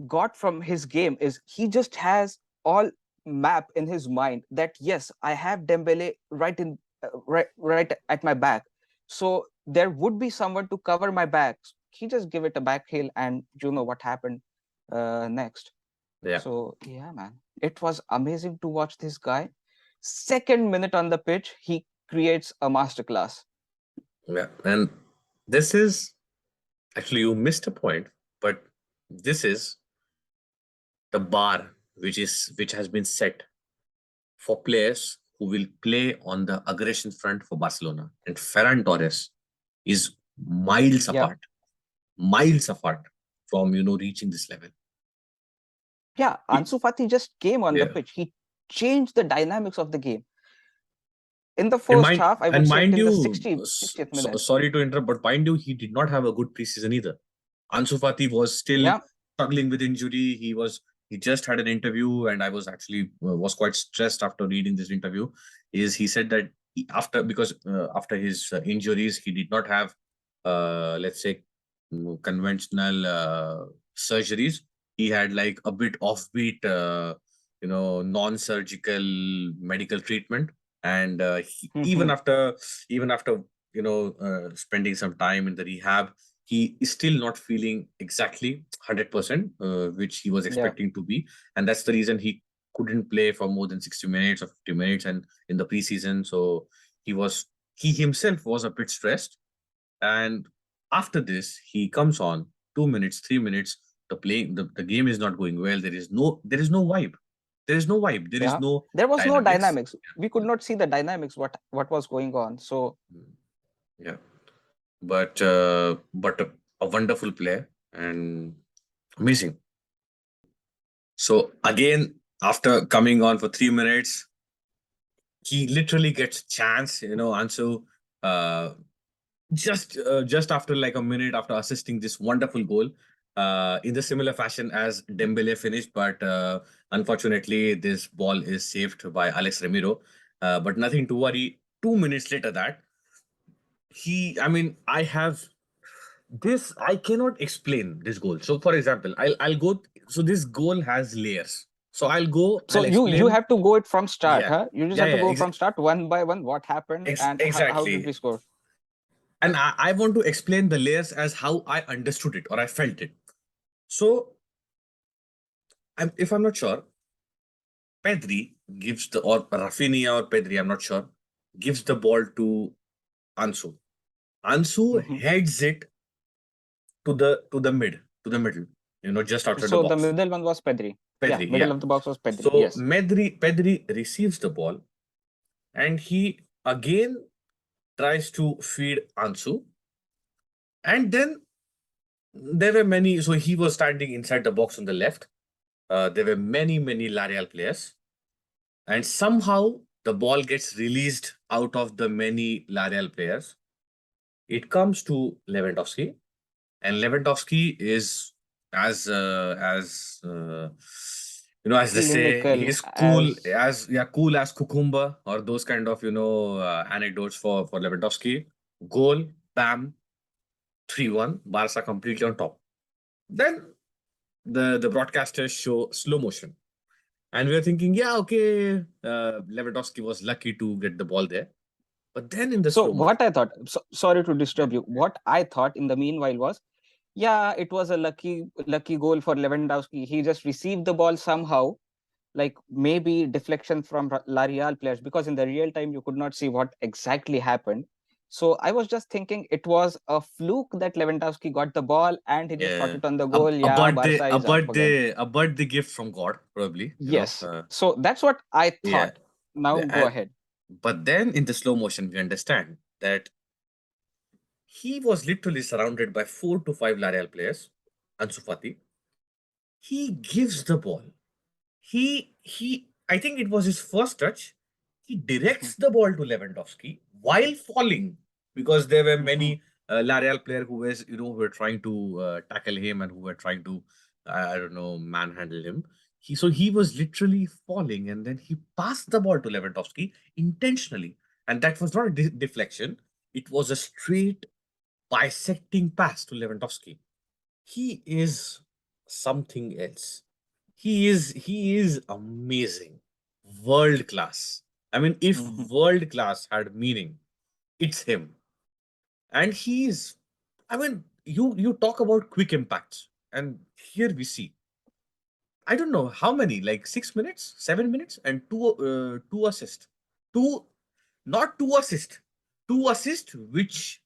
got from his game is he just has all map in his mind that yes, I have Dembele right in right at my back, so there would be someone to cover my back. He just give it a back heel, and you know what happened next. Yeah. So yeah, man, it was amazing to watch this guy. Second minute on the pitch, he creates a masterclass. Yeah. And this is actually, you missed a point, but this is the bar which has been set for players who will play on the aggression front for Barcelona. And Ferran Torres is Yeah, miles apart from reaching this level. yeah. He- Ansu Fati just came on the yeah, pitch. He changed the dynamics of the game in the and first half. I would say mind till the you, 60th minute. sorry to interrupt, but mind you, he did not have a good preseason either. Ansu Fati was still Yeah. struggling with injury. He just had an interview, and I was actually was quite stressed after reading this interview. He said that after his injuries, he did not have let's say conventional surgeries. He had like a bit offbeat non-surgical medical treatment, and Mhm. even after spending some time in the rehab, he is still not feeling exactly 100%, which he was Yeah. expecting to be. And that's the reason he couldn't play for more than 60 minutes or 50 minutes and in the preseason. So he himself was a bit stressed. And after this, he comes on 2 minutes, 3 minutes. The game is not going well. There is no vibe. There is no vibe. There is Yeah. no There was no dynamics. dynamics. We could not see the dynamics. What was going on? So Yeah, but a wonderful player and amazing. So again, after coming on for 3 minutes, he literally gets chance. Ansu, uh, just after like a minute after assisting this wonderful goal, in the similar fashion as Dembele finished, but unfortunately this ball is saved by Alex Ramiro. But nothing to worry. 2 minutes later, that I mean, I cannot explain this goal. So, for example, I'll go. So this goal has layers. So so I'll you explain. have to go it from start, Yeah, huh? You just yeah, have to yeah, go from start one by one. What happened and how did we exactly. score? And I want to explain the layers as how I understood it or I felt it. So, if I'm not sure, Pedri gives or Rafinha or Pedri, I'm not sure, gives the ball to Ansu. Ansu Mhm. heads it to the middle, just outside the So the box. middle one was Pedri. Yeah, Pedri, middle yeah. of the box was Pedri. So Yes. Pedri receives the ball and he again tries to feed Ansu. And then there were many, so he was standing inside the box on the left. There were many L'Oreal players. And somehow the ball gets released out of the many L'Oreal players. It comes to Lewandowski, and Lewandowski is as as they say, Clinical he's cool as. as yeah, cool as cucumber, or those kind of anecdotes for Lewandowski. Goal, bam, 3-1, Barca completely on top. Then the broadcasters show slow motion, and we are thinking, yeah, okay, Lewandowski was lucky to get the ball there. But then in the So slow what motion, I thought, sorry to disturb you. What I thought in the meanwhile was, yeah, it was a lucky goal for Lewandowski. He just received the ball somehow, like maybe deflection from La Real players, because in the real time you could not see what exactly happened. So I was just thinking it was a fluke that Lewandowski got the ball and he just shot yeah, it on the goal. a Yeah, birthday, Barca a is up again. birthday, a birthday gift from God, probably. Yes. So that's what I Yeah. thought. Now go And, ahead. but then in the slow motion, we understand that he was literally surrounded by 4 to 5 L'Oreal players. Ansu Fati. He gives the ball. He. I think it was his first touch. He Mhm, directs the ball to Lewandowski while falling, because there were mhm, many L'Oreal player who were trying to tackle him and who were trying to I don't know, manhandle him. He was literally falling, and then he passed the ball to Lewandowski intentionally, and that was not a deflection. It was a straight bisecting pass to Lewandowski. He is something else. He is amazing. World class. I mean, if mhm. world class had meaning, it's him. And he's I mean, you talk about quick impacts, and here we see, I don't know how many, like 6 minutes, 7 minutes, and two assists. Two, not two assists, two assists, which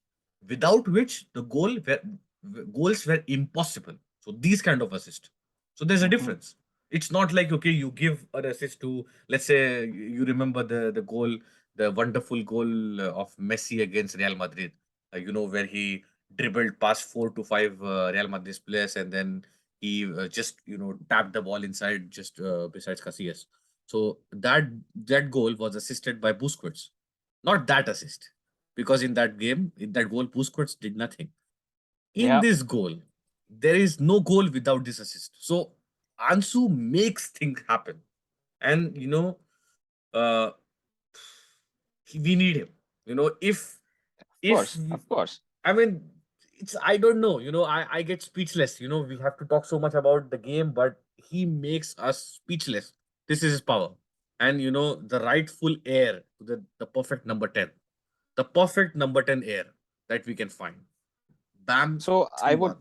without which goals were impossible. So these kind of assists. So there's a Mhm. difference. It's not like, okay, you give an assist to, let's say, you remember the goal, the wonderful goal of Messi against Real Madrid. Where he dribbled past 4 to 5 Real Madrid players, and then he just tapped the ball inside, just besides Casillas. So that goal was assisted by Busquets, not that assist, because in that goal, Busquets did nothing. In Yeah, this goal, there is no goal without this assist. So Ansu makes things happen, and uh, we need him. of If course, of course. I mean, it's I don't know. I get speechless. We have to talk so much about the game, but he makes us speechless. This is his power, and the rightful heir to the perfect number 10, the perfect number 10 heir that we can find. Bam, So 3-1.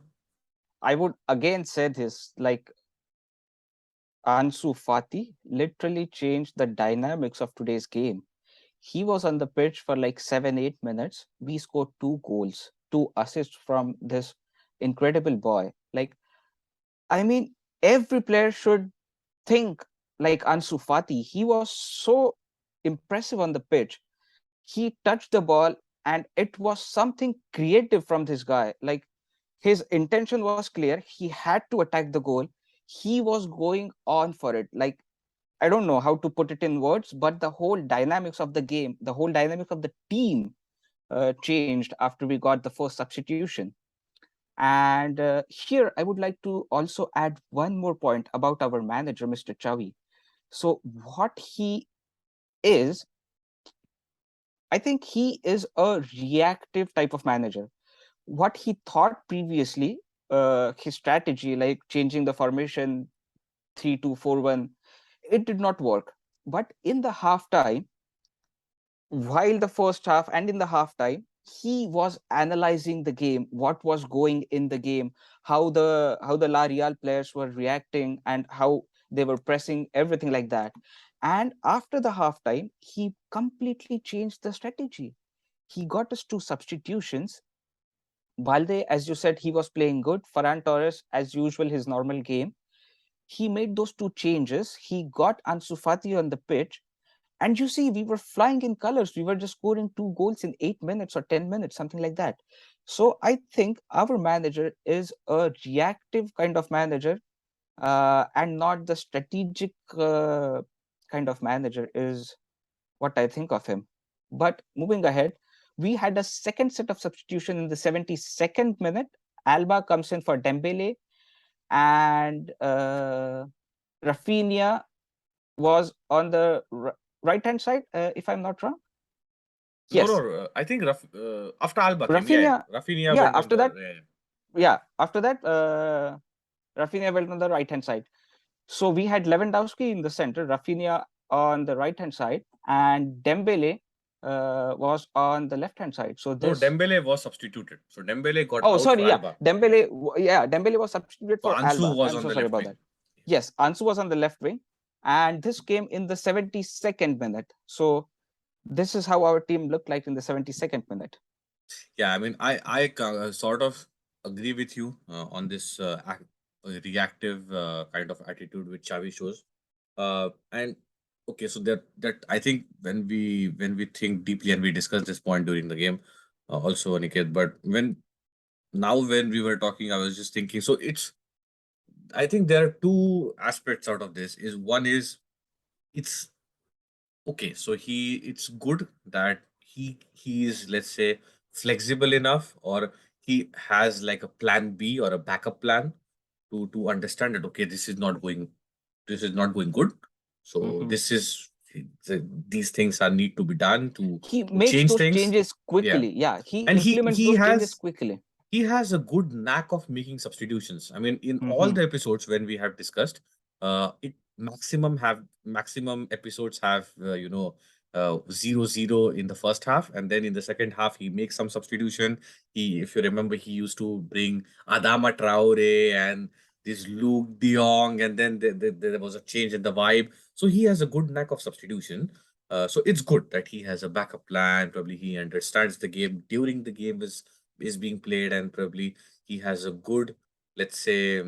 I would again say this, like Ansu Fati literally changed the dynamics of today's game. He was on the pitch for like 7, 8 minutes. We scored 2 goals, 2 assists from this incredible boy. Like, I mean, every player should think like Ansu Fati. He was so impressive on the pitch. He touched the ball, and it was something creative from this guy. Like, his intention was clear. He had to attack the goal. He was going on for it. Like, I don't know how to put it in words, but the whole dynamics of the game, the whole dynamics of the team changed after we got the first substitution. And here, I would like to also add one more point about our manager, Mr. Chavi. So, what he is, I think he is a reactive type of manager. What he thought previously, his strategy, like changing the formation 3-2-4-1, it did not work. But in the halftime, while the first half and in the halftime, he was analyzing the game, what was going in the game, how the La Real players were reacting, and how they were pressing, everything like that. And after the halftime, he completely changed the strategy. He got us 2 substitutions. Balde, as you said, he was playing good. Ferran Torres, as usual, his normal game. he made those two changes. He got Ansu Fati on the pitch, and you see, we were flying in colors. We were just scoring 2 goals in 8 minutes or 10 minutes, something like that. So I think our manager is a reactive kind of manager, and not the strategic kind of manager, is what I think of him. But moving ahead, we had a second set of substitution in the 72nd minute. Alba comes in for Dembele, and Rafinha was on the right hand side, if I'm not wrong. No, Yes, no. I think after Alba came, Rafinha. Rafinha Yeah, went on after the. that, yeah, after that, Rafinha went on the right hand side. So we had Lewandowski in the center, Rafinha on the right hand side, and Dembele was on the left hand side. So No, this. Dembele was substituted. So Dembele got Oh, out sorry. for Yeah, Alba. Dembele was substituted So for Ansu Alba. was I'm on so the sorry left about wing. that. Yes, Ansu was on the left wing, and this came in the 72nd minute. So this is how our team looked like in the 72nd minute. Yeah, I mean, I sort of agree with you on this reactive kind of attitude which Xavi shows. And okay, so that I think when we think deeply and we discussed this point during the game, also Aniket, but when we were talking, I was just thinking. So I think there are two aspects out of this. Is one is it's okay, so it's good that he is, let's say, flexible enough, or he has like a plan B or a backup plan to understand that okay, this is not going good. So Mhm. this is these things are need to be done He to makes change those things. changes Yeah, quickly. Yeah, he and he implements he those changes has quickly. he has a good knack of making substitutions. I mean, in all Hmm. the episodes when we have discussed, it maximum episodes have 0-0 in the first half, and then in the second half he makes some substitution. If you remember, he used to bring Adama Traore and this Luke De Jong, and then there was a change in the vibe. So he has a good knack of substitution. So it's good that he has a backup plan. Probably he understands the game during the game is being played, and probably he has a good, let's say,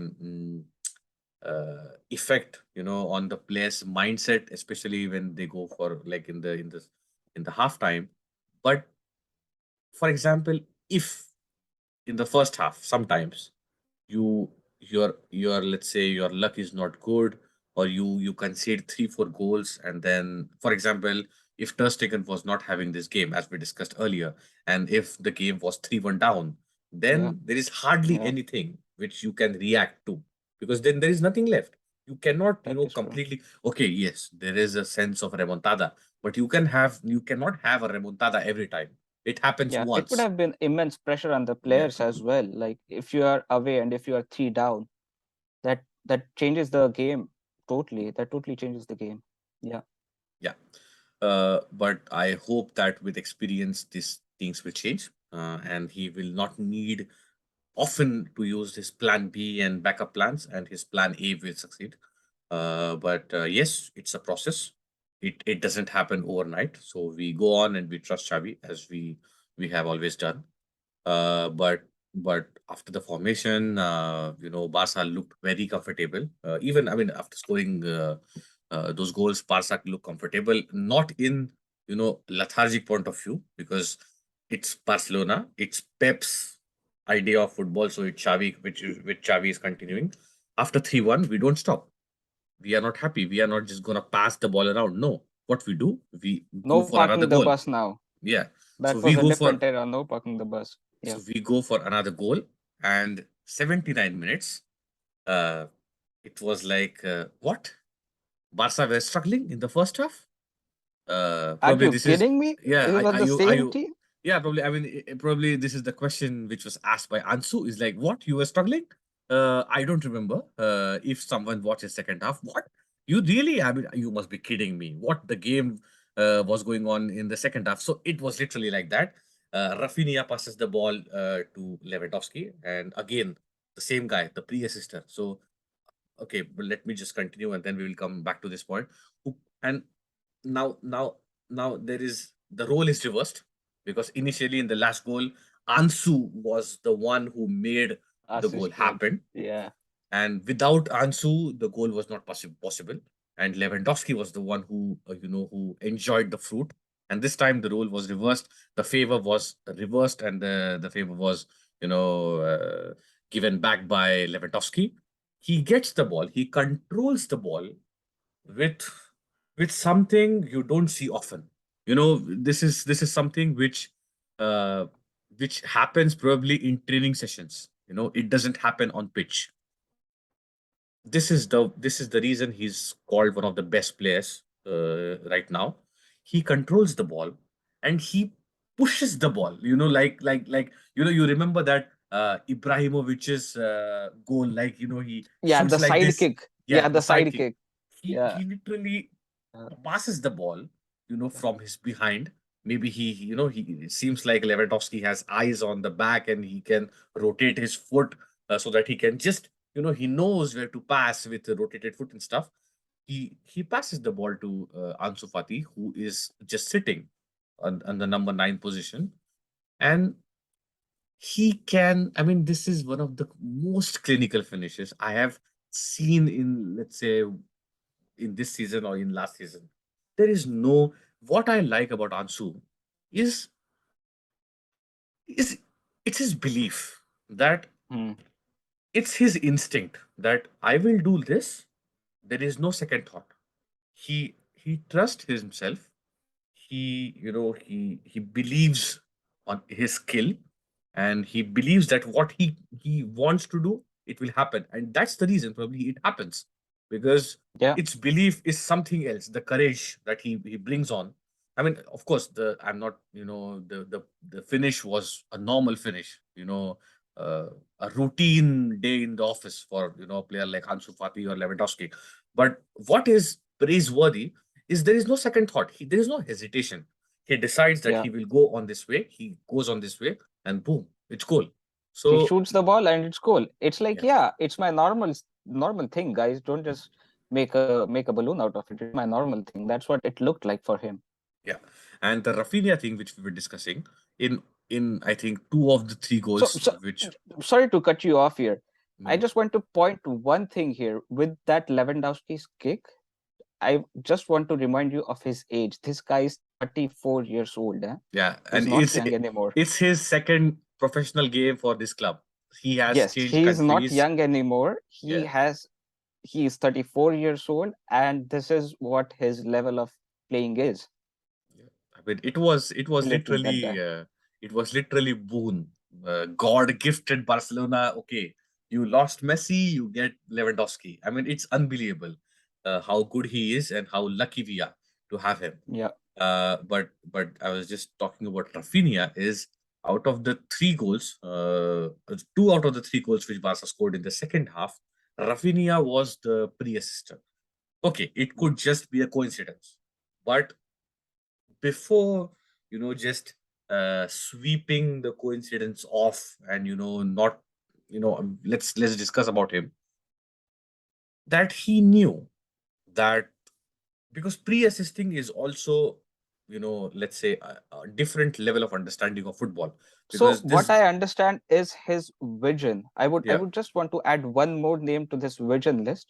effect on the players mindset, especially when they go for like in the halftime. But for example, if in the first half sometimes you your let's say your luck is not good, or you concede 3-4 goals, and then for example, if Ter Stegen was not having this game as we discussed earlier, and if the game was 3-1 down, Yeah, then there is hardly yeah, anything which you can react to, because then there is nothing left. You cannot that is true. completely, okay, yes, there is a sense of remontada, but you cannot have a remontada every time. It happens Yeah, it would once. have been immense pressure on the Yeah. players as well. Like if you are away and if you are three down, that changes the game totally. That totally changes the game. Yeah. Yeah. But I hope that with experience, these things will change, and he will not need often to use his plan B and backup plans, and his plan A will succeed. But yes, it's a process. It doesn't happen overnight. So we go on and we trust Xavi as we have always done. But after the formation, Barca looked very comfortable. Even I mean, after scoring those goals, Barca looked comfortable. Not in lethargic point of view, because it's Barcelona. It's Pep's idea of football. So it's Xavi, which Xavi is continuing. After 3-1, we don't stop. We are not happy. We are not just gonna pass the ball around. No, what we do, we go No for another parking the goal. bus now. Yeah. So That we was a go for different era. No parking the bus. so Yeah. we go for another goal, and 79 minutes. Uh, it was like what? Barca were struggling in the first half. Are Probably you this is kidding me? yeah. Is it Are the you are same you? team? Yeah, probably. I mean, probably this is the question which was asked by Ansu. Is like, what, you were struggling? I don't remember. If someone watches second half, what, you really? I mean, you must be kidding me. What, the game was going on in the second half? So it was literally like that. Rafinha passes the ball to Lewandowski, and again the same guy, the pre-assister. So okay, but let me just continue, and then we will come back to this point. And now, there is the role is reversed, because initially in the last goal, Ansu was the one who made the goal Assisted. happen. Yeah. And without Ansu, the goal was not possible. And Lewandowski was the one who, who enjoyed the fruit. And this time the role was reversed. The favor was reversed, and the favor was, you know, uh, given back by Lewandowski. He gets the ball. He controls the ball with something you don't see often. This is something uh, which happens probably in training sessions. It doesn't happen on pitch. This is the reason he's called one of the best players right now. He controls the ball and he pushes the ball. You remember that Ibrahimovic's goal. He Yeah, the shoots like this. sidekick. Yeah, Yeah, the the sidekick. sidekick. Yeah. He literally Uh, passes the ball, yeah. from his behind. Maybe he it seems like Lewandowski has eyes on the back and he can rotate his foot so that he can just, he knows where to pass with the rotated foot and stuff. He passes the ball to Ansu Fati, who is just sitting on the number 9 position. And he can, I mean, this is one of the most clinical finishes I have seen in, let's say, in this season or in last season. There is no, what I like about Ansu is is it's his belief that Hmm. it's his instinct that I will do this. There is no second thought. He trusts himself. He believes on his skill, and he believes that what he wants to do, it will happen. And that's the reason probably it happens, because Yeah. its belief is something else, the courage that he brings on. I mean, of course, the I'm not, the finish was a normal finish, uh, a routine day in the office for, a player like Ansu Fati or Lewandowski. But what is praiseworthy is there is no second thought. There is no hesitation. He decides that Yeah. he will go on this way. He goes on this way, and boom, it's goal. He So shoots the ball and it's goal. It's like, yeah, yeah, it's my normal thing, guys. Don't just make a balloon out of it. It's my normal thing. That's what it looked like for him. yeah. And the Rafinha thing, which we were discussing, in I think two of the three So, goals, so which sorry to cut you off here. I mm, just want to point to one thing here with that Lewandowski's kick. I just want to remind you of his age. This guy is 34 years old. yeah, He's and not young anymore. it's his second professional game for this club. He has Yes, changed he's not countries. young anymore. Yeah, He is 34 years old, and this is what his level of playing is. yeah. I mean, it was Salute to that guy. literally boon. God gifted Barcelona. Okay, you lost Messi, you get Lewandowski. I mean, it's unbelievable how good he is and how lucky we are to have him. Yeah. But I was just talking about Rafinha. Is out of the three goals, two out of the three goals which Barca scored in the second half, Rafinha was the pre-assister. Okay, it could just be a coincidence, but before, just sweeping the coincidence off, and not, let's discuss about him, that he knew that, because pre-assisting is also, let's say, a different level of understanding of football, So because what this, I understand is his vision. I yeah, would just want to add one more name to this vision list.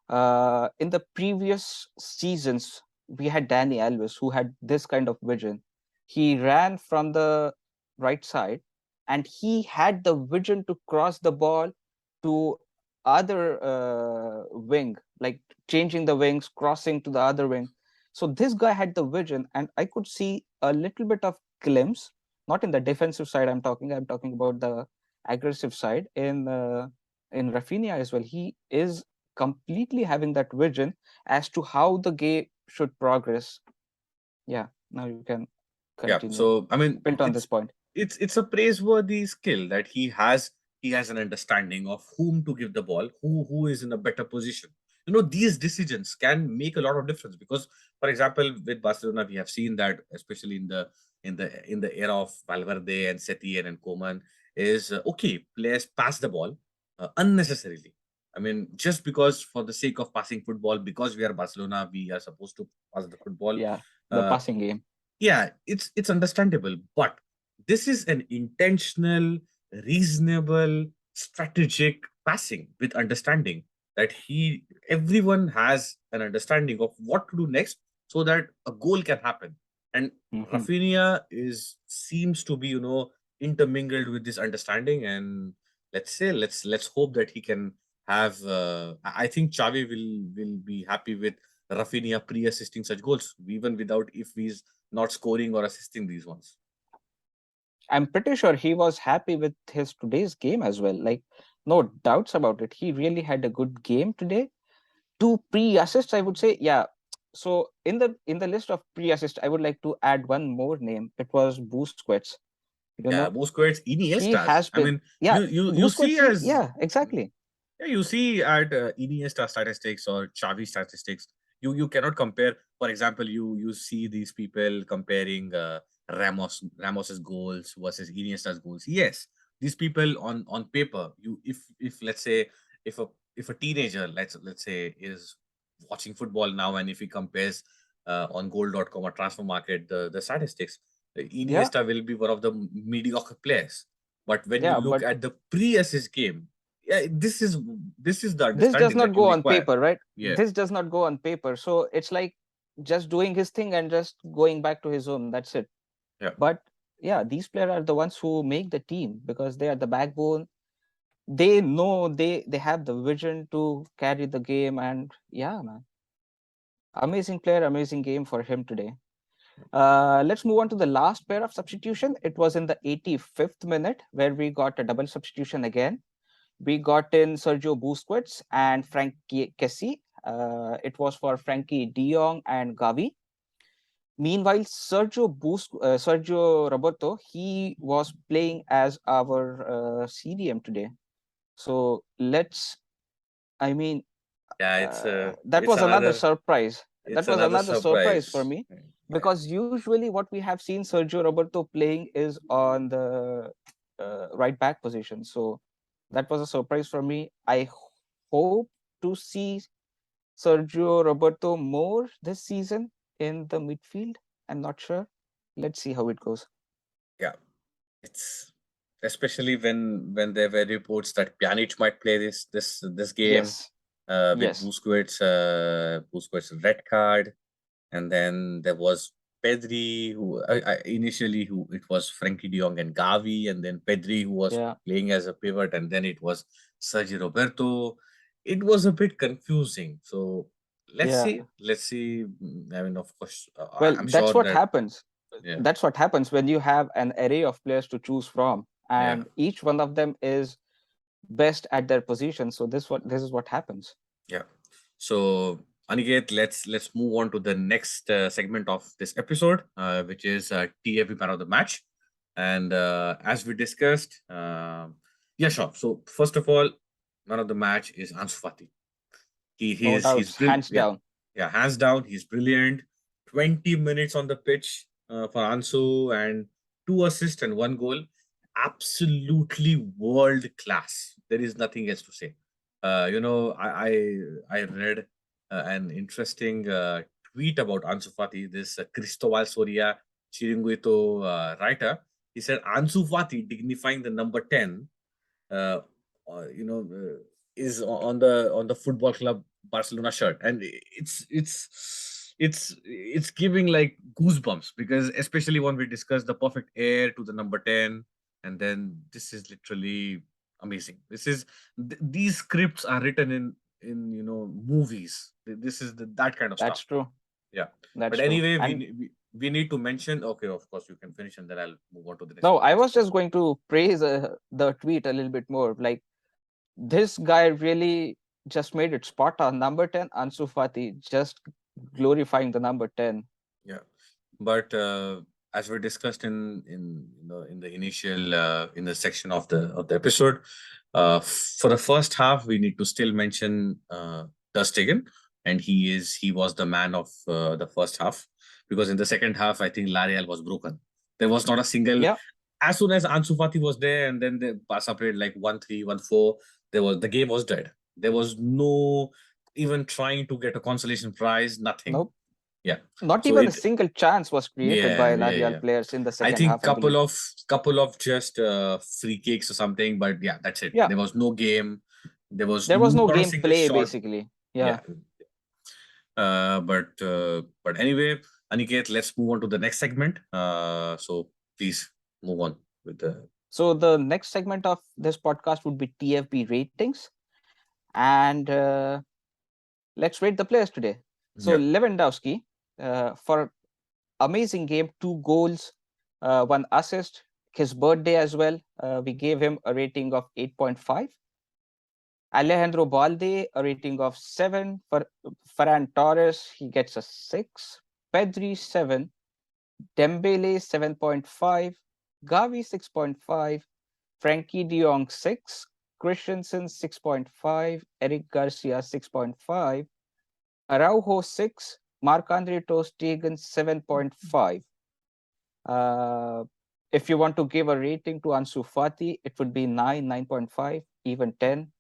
In the previous seasons, we had Danny Alves who had this kind of vision. He ran from the right side and he had the vision to cross the ball to other wing, like changing the wings, crossing to the other wing. So this guy had the vision, and I could see a little bit of glimpse, not in the defensive side. I'm talking about the aggressive side in Rafinha as well. He is completely having that vision as to how the game should progress. Yeah, now you can yeah. continue. So I mean, Built on this point. it's a praiseworthy skill that he has an understanding of whom to give the ball, who is in a better position. These decisions can make a lot of difference, because, for example, with Barcelona, we have seen that, especially in the era of Valverde and Setien and Koeman, is okay, players pass the ball unnecessarily. I mean, just because, for the sake of passing football, because we are Barcelona, we are supposed to pass the football. Yeah, the uh, passing game. yeah, it's understandable, but this is an intentional, reasonable, strategic passing with understanding, that everyone has an understanding of what to do next so that a goal can happen. And Mhm. Rafinha seems to be, intermingled with this understanding. And let's hope that he can have. I think Xavi will be happy with Rafinha pre-assisting such goals, even without if he's not scoring or assisting these ones. I'm pretty sure he was happy with his today's game as well. Like, no doubts about it. He really had a good game today. 2 pre-assists, I would say. Yeah. So in the list of pre-assists, I would like to add one more name. It was Busquets. You Yeah, know, Busquets, he Iniestas. has I been, mean, yeah, you see Busquets. as Yeah, exactly. yeah, you see at Iniesta statistics or Xavi statistics, you cannot compare. For example, you see these people comparing Ramos's goals versus Iniesta's goals. Yes, these people on paper, you if let's say if a if a teenager let's say is watching football now, and if he compares on goal.com or transfer market the statistics, Yeah, Iniesta will be one of the mediocre players. But when you yeah. look But at the pre-assist game, yeah, this is the this does understanding not that you go on require. paper, right? Yeah, This does not go on paper. So it's like just doing his thing and just going back to his home. That's it. yeah, But yeah, these players are the ones who make the team because they are the backbone. They know they have the vision to carry the game, and yeah, man, amazing player, amazing game for him today. Let's move on to the last pair of substitution. It was in the 85th minute where we got a double substitution again. We got in Sergio Busquets and Frankie Kessie. It was for Frankie De Jong and Gavi. Meanwhile, Sergio Roberto, he was playing as our CDM today. So I mean, yeah. that It's was another another surprise. it's That was another another surprise for surprise. me Yeah, because usually what we have seen Sergio Roberto playing is on the right back position. So that was a surprise for me. I hope to see Sergio Roberto more this season in the midfield. I'm not sure. Let's see how it goes. yeah. It's especially when there were reports that Pjanic might play this game Yes, with yes, Busquets red card. And then there was Pedri, who initially who it was Frankie De Jong and Gavi, and then Pedri who was yeah, playing as a pivot, and then it was Sergio Roberto. It was a bit confusing. So yeah. let's see. I mean, of course, Well, I'm sure that's what that happens. yeah, That's what happens when you have an array of players to choose from, yeah, and each one of them is best at their position. So this is what happens. yeah. So Aniket, let's move on to the next segment of this episode, which is TFB Man of the Match. And as we discussed, yeah, sure. So first of all, man of the match is Ansu Fati. No doubts, hands Yeah, down. yeah, hands down, he's brilliant. 20 minutes on the pitch for Ansu, and 2 assists and 1 goal. Absolutely world class. There is nothing else to say. I read an interesting tweet about Ansu Fati. This Cristobal Soria Chiringuito writer. He said Ansu Fati dignifying the number 10 uh, you know, is on the football club Barcelona shirt, and it's giving like goosebumps, because especially when we discuss the perfect heir to the number 10, and then this is literally amazing. These scripts are written in movies. This is that kind of That's stuff. true. Yeah, but That's true. anyway, And we need to mention. Okay, of course you can finish, and then I'll move on to the next no, I next was point. just going to praise the tweet a little bit more. Like this guy really just made it spot on. Number 10, Ansu Fati, just glorifying the number 10. Yeah, but as we discussed in the initial in the section of the episode, for the first half we need to still mention Ter Stegen, and he was the man of the first half, because in the second half I think L'Oreal was broken. There was not a single. Yeah, As soon as Ansu Fati was there, and then the Barca played like 1-3, 1-4, the game was dead. There was no even trying to get a consolation prize. Nothing. nope. Yeah. Not So even a it single chance was created yeah, by yeah, L'Oreal yeah. players in the I second think half, I believe. couple of just free kicks or something, but yeah, that's it. Yeah, There was no game. There was There was no not a single gameplay shot. basically. Yeah. Yeah. But anyway, Aniket, let's move on to the next segment. So please move on with the. So the next segment of this podcast would be TFB ratings, and let's rate the players today. So Yeah. Lewandowski, for amazing game, 2 goals, 1 assist, his birthday as well. We gave him a rating of 8.5. Alejandro Balde, a rating of 7. For Ferran Torres, he gets a 6. Pedri, 7. Dembele, 7.5. Gavi, 6.5. Frankie de Jong, 6. Christensen, 6.5. Eric Garcia, 6.5. Araujo, 6. Marc-André Ter Stegen, 7.5. If you want to give a rating to Ansu Fati, it would be 9, 9.5, even 10.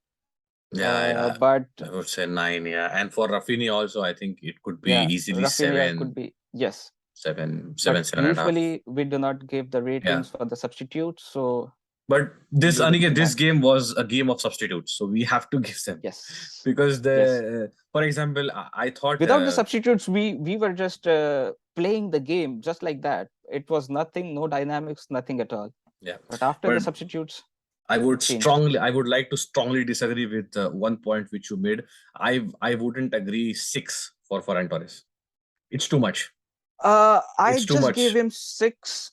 Yeah, But I would say 9. Yeah, and for Rafinha also, I think it could be yeah, easily Rafinha could be, yes. 7, But 7.5. usually we do not give the Yeah, ratings for the substitutes. So but this leave it to Aniket, this that. game was a game of substitutes, so we have to give them Yes. because Yes. for example, I thought, Without the substitutes, we were just playing the game just like that. It was nothing, no dynamics, nothing at all. yeah, But after the but substitutes, I changed. would like to strongly disagree with one point which you made. I wouldn't agree 6 for Ferran Torres. It's too much. I It's too just gave much. him 6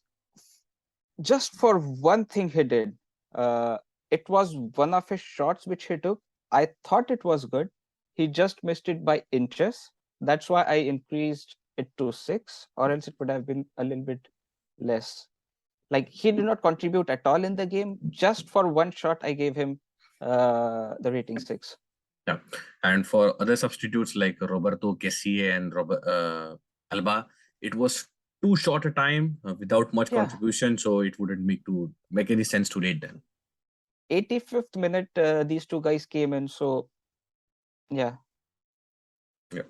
just for one thing he did. Uh, it was one of his shots which he took. I thought it was good. He just missed it by inches. That's why I increased it to 6, or else it would have been a little bit less. Like, he did not contribute at all in the game. Just for one shot, I gave him the rating 6. Yeah, and for other substitutes like Roberto Kessie and Robert Alba, it was too short a time without much Yeah, contribution, so it wouldn't make any sense to rate them. 85th minute, these two guys came in. So, yeah. Yeah.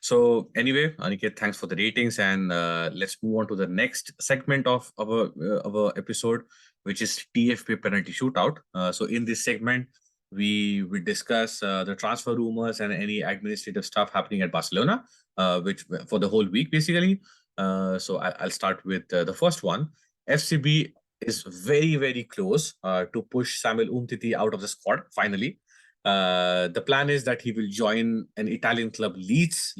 So anyway, Aniket, thanks for the ratings, and let's move on to the next segment of our episode, which is TFP penalty shootout. So in this segment, we will discuss the transfer rumors and any administrative stuff happening at Barcelona, which for the whole week basically. I'll start with the first one. FCB is very close to push Samuel Umtiti out of the squad finally. The plan is that he will join an Italian club, Leeds.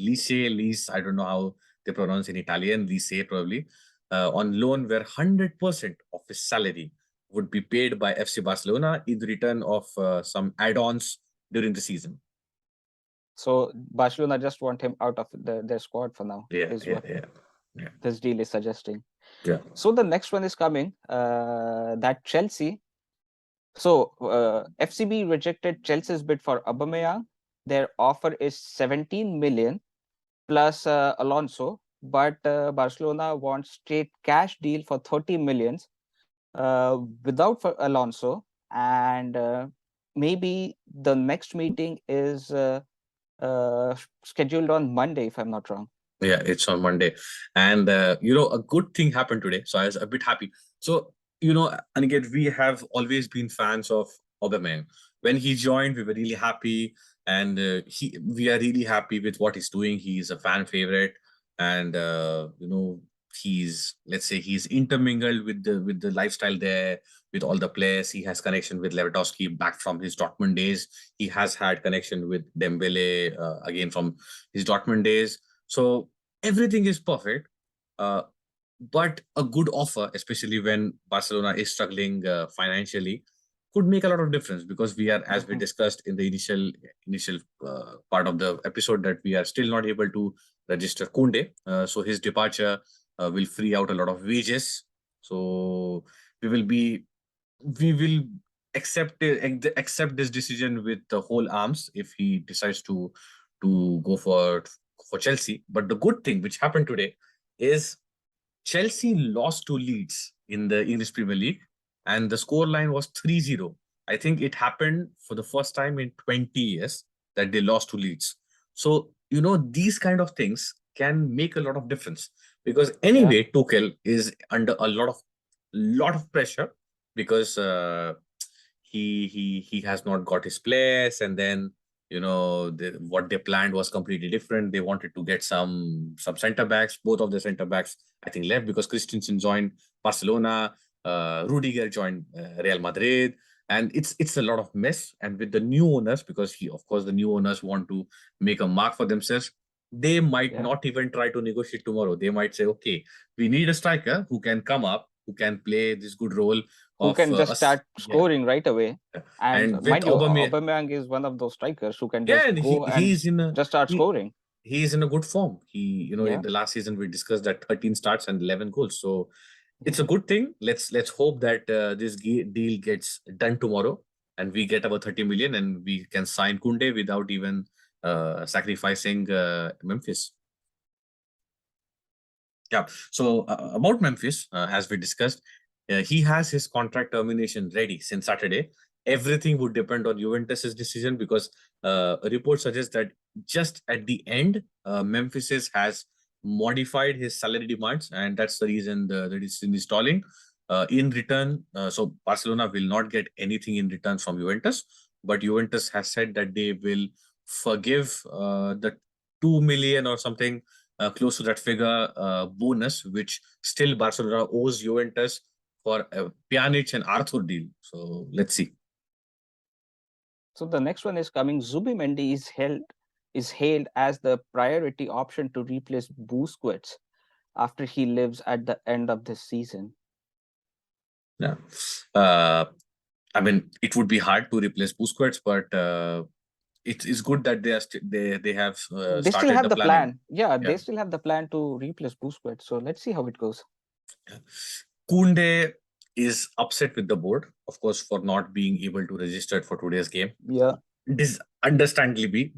I don't know how they pronounce in Italian, Lice probably, on loan where 100% of his salary would be paid by FC Barcelona in return of some add-ons during the season. So Barcelona just want him out of their squad for now, Yeah, is yeah, what yeah, yeah, this deal is suggesting. yeah. So the next one is coming, that Chelsea. So FCB rejected Chelsea's bid for Aubameyang. Their offer is 17 million plus Alonso, but Barcelona wants straight cash deal for 30 millions without for Alonso. And maybe the next meeting is scheduled on Monday, if I'm not wrong. Yeah, it's on Monday. And, a good thing happened today. So I was a bit happy. So, Aniket, we have always been fans of Aubameyang. When he joined, we were really happy. And we are really happy with what he's doing. He's a fan favorite. And, let's say he's intermingled with the lifestyle there, with all the players. He has connection with Lewandowski back from his Dortmund days. He has had connection with Dembele again from his Dortmund days. So everything is perfect, uh, but a good offer, especially when Barcelona is struggling financially, could make a lot of difference because we are, as we discussed in the initial part of the episode, that we are still not able to register Kunde. So his departure will free out a lot of wages. So we will be we will accept this decision with the whole arms if he decides to go for Chelsea. But the good thing which happened today is Chelsea lost to Leeds in the English Premier League, and the score line was 3-0. I think it happened for the first time in 20 years that they lost to Leeds. So, these kind of things can make a lot of difference because Yeah. anyway, Tuchel is under a lot of pressure because he has not got his players, and then what they planned was completely different. They wanted to get some center backs. Both of the center backs, I think, left because Christensen joined Barcelona, Rudiger joined Real Madrid, and it's a lot of mess. And with the new owners, because of course the new owners want to make a mark for themselves, they might not even try to negotiate tomorrow. They might say, okay, we need a striker who can come up, who can play this good role who of can just start yeah. scoring right away. And And with mind you, Aubameyang, Aubameyang is one of those strikers who can yeah, just and go and he's in a just start he scoring. he's in a good form. In Yeah. the last season we discussed that 13 starts and 11 goals. So it's a good thing. Let's hope that this deal gets done tomorrow, and we get about 30 million, and we can sign Kunde without even sacrificing Memphis. Yeah. So about Memphis, as we discussed, he has his contract termination ready since Saturday. Everything would depend on Juventus's decision because a report suggests that just at the end, Memphis has modified his salary demands, and that's the reason the decision is stalling. In return, so Barcelona will not get anything in return from Juventus, but Juventus has said that they will forgive the 2 million or something close to that figure bonus, which still Barcelona owes Juventus for Pjanic and Arthur deal. So let's see. So the next one is coming. Zubimendi is hailed as the priority option to replace Busquets after he leaves at the end of this season. Yeah. I mean, it would be hard to replace Busquets, but it's good that they have They still started have the the planning. plan. Yeah, Yeah. they still have the plan to replace Busquets. So let's see how it goes. Kunde is upset with the board, of course, for not being able to register for today's game. Yeah. This understandably,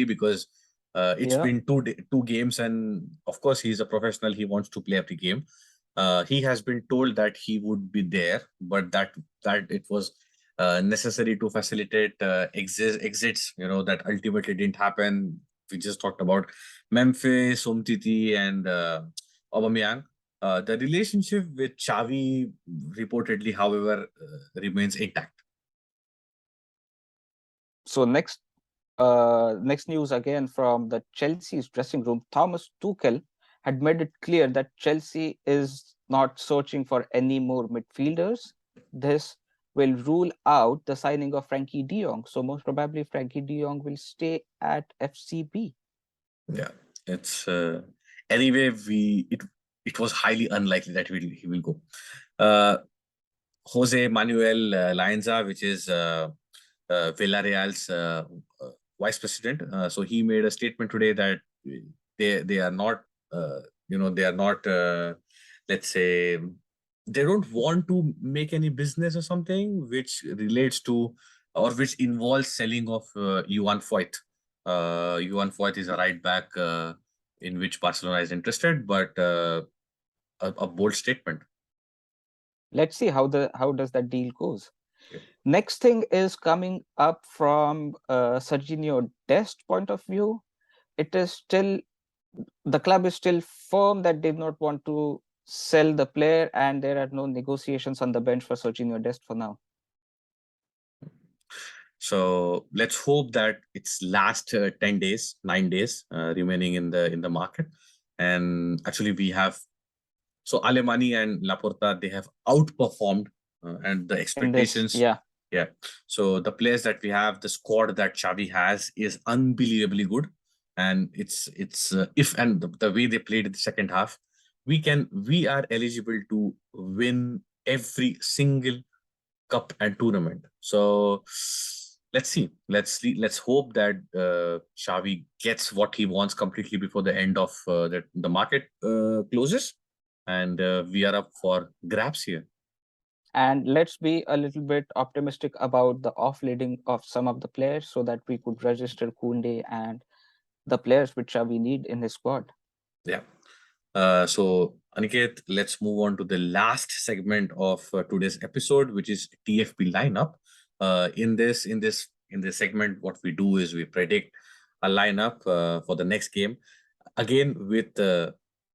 because it's been two games, and of course he's a professional. He wants to play every game. He has been told that he would be there, but that it was necessary to facilitate exits. That ultimately didn't happen. We just talked about Memphis, Umtiti, and Aubameyang. The relationship with Xavi reportedly, however, remains intact. So next news again from the Chelsea's dressing room. Thomas Tuchel had made it clear that Chelsea is not searching for any more midfielders. This will rule out the signing of Frankie de Jong. So most probably Frankie de Jong will stay at FCB. Yeah, it's anyway. It was highly unlikely that he will go. Jose Manuel Laenza, which is Villarreal's vice president. So he made a statement today that they are not, they are not, let's say, they don't want to make any business or something which relates to or which involves selling of Johan Foyth. Johan Foyth is a right back in which Barcelona is interested, but a bold statement. Let's see how does that deal goes. Next thing is coming up from Serginho Dest point of view. It is still, the club is still firm that they do not want to sell the player, and there are no negotiations on the bench for Serginho Dest for now. So let's hope that it's last 10 days, 9 days remaining in the market. And actually we have, so Alemani and Laporta, they have outperformed and the expectations. Yeah. So the players that we have, the squad that Xavi has is unbelievably good. And it's if and the way they played in the second half, we are eligible to win every single cup and tournament. So let's see. Let's hope that Xavi gets what he wants completely before the end of the market closes, and we are up for grabs here. And let's be a little bit optimistic about the offloading of some of the players so that we could register Koundé and the players which we need in his squad. Yeah. So Aniket, let's move on to the last segment of today's episode, which is TFB lineup. In this segment, what we do is we predict a lineup for the next game. Again, with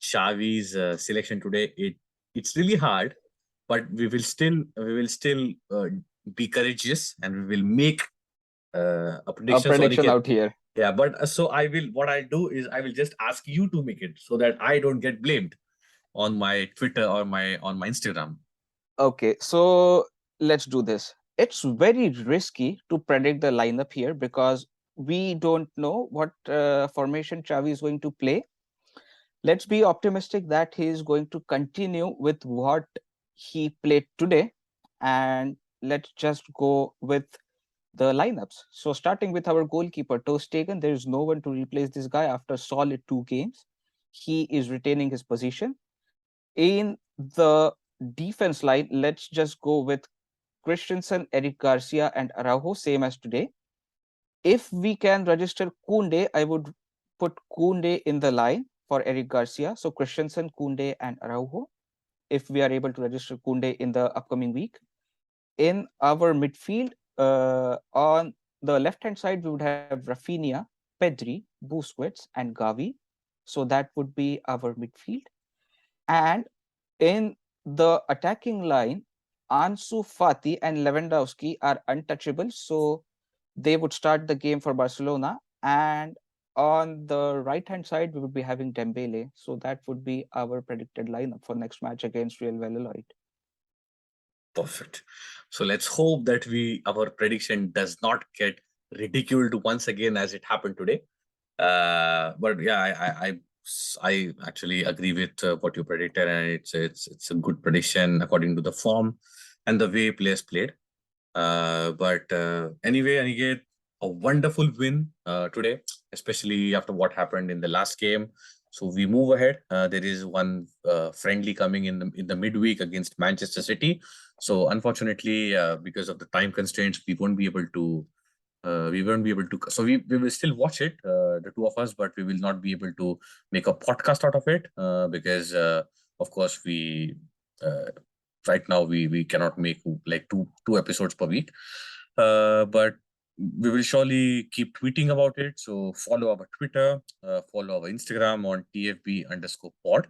Xavi's selection today, it's really hard, but we will still be courageous and we will make a A prediction. prediction out here. Yeah, but so I will. What I'll do is I will just ask you to make it so that I don't get blamed on my Twitter or on my Instagram. Okay, so let's do this. It's very risky to predict the lineup here because we don't know what formation Xavi is going to play. Let's be optimistic that he is going to continue with what he played today, and let's just go with the lineups. So starting with our goalkeeper Ter Stegen, there is no one to replace this guy after solid 2 games. He is retaining his position. In the defense line, let's just go with Christensen, Eric Garcia, and Araujo, same as today. If we can register Koundé, I would put Koundé in the line for Eric Garcia. So Christensen, Koundé, and Araujo, if we are able to register Koundé in the upcoming week. In our midfield, on the left-hand side, we would have Rafinha, Pedri, Busquets, and Gavi. So that would be our midfield. And in the attacking line, Ansu Fati and Lewandowski are untouchable, so they would start the game for Barcelona. And on the right-hand side, we would be having Dembele. So that would be our predicted lineup for next match against Real Valladolid. Perfect. So let's hope that our prediction does not get ridiculed once again as it happened today. But yeah, I actually agree with what you predicted, and it's a good prediction according to the form and the way players played. But anyway, Aniket, a wonderful win today, especially after what happened in the last game. So we move ahead. There is one friendly coming in the midweek against Manchester City. So unfortunately, because of the time constraints, we won't be able to. So we will still watch it, the two of us, but we will not be able to make a podcast out of it because, of course, we right now we cannot make like two episodes per week. But we will surely keep tweeting about it. So follow our Twitter, follow our Instagram on @tfb_pod.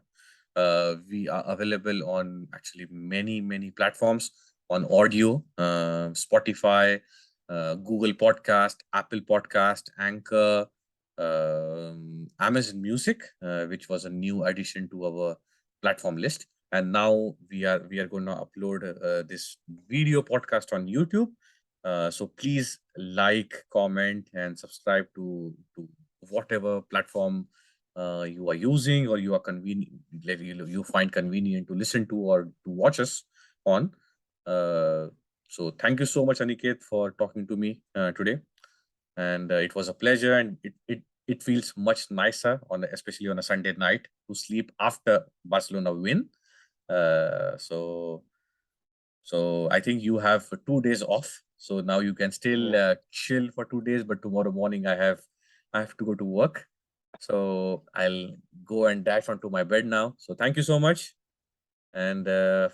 We are available on actually many platforms on audio, Spotify, Google Podcast, Apple Podcast, Anchor, Amazon Music, which was a new addition to our platform list. And now we are going to upload this video podcast on YouTube. So please like, comment, and subscribe to whatever platform you are using or you are convenient, like you find convenient to listen to or to watch us on. So thank you so much, Aniket, for talking to me today, and it was a pleasure. And it feels much nicer especially on a Sunday night to sleep after Barcelona win. So I think you have 2 days off. So now you can still chill for 2 days. But tomorrow morning I have to go to work. So I'll go and dash onto my bed now. So thank you so much. And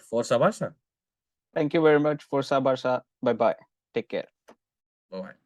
Forza Barca. Thank you very much. Forza Barca. Bye bye. Take care. Bye-bye.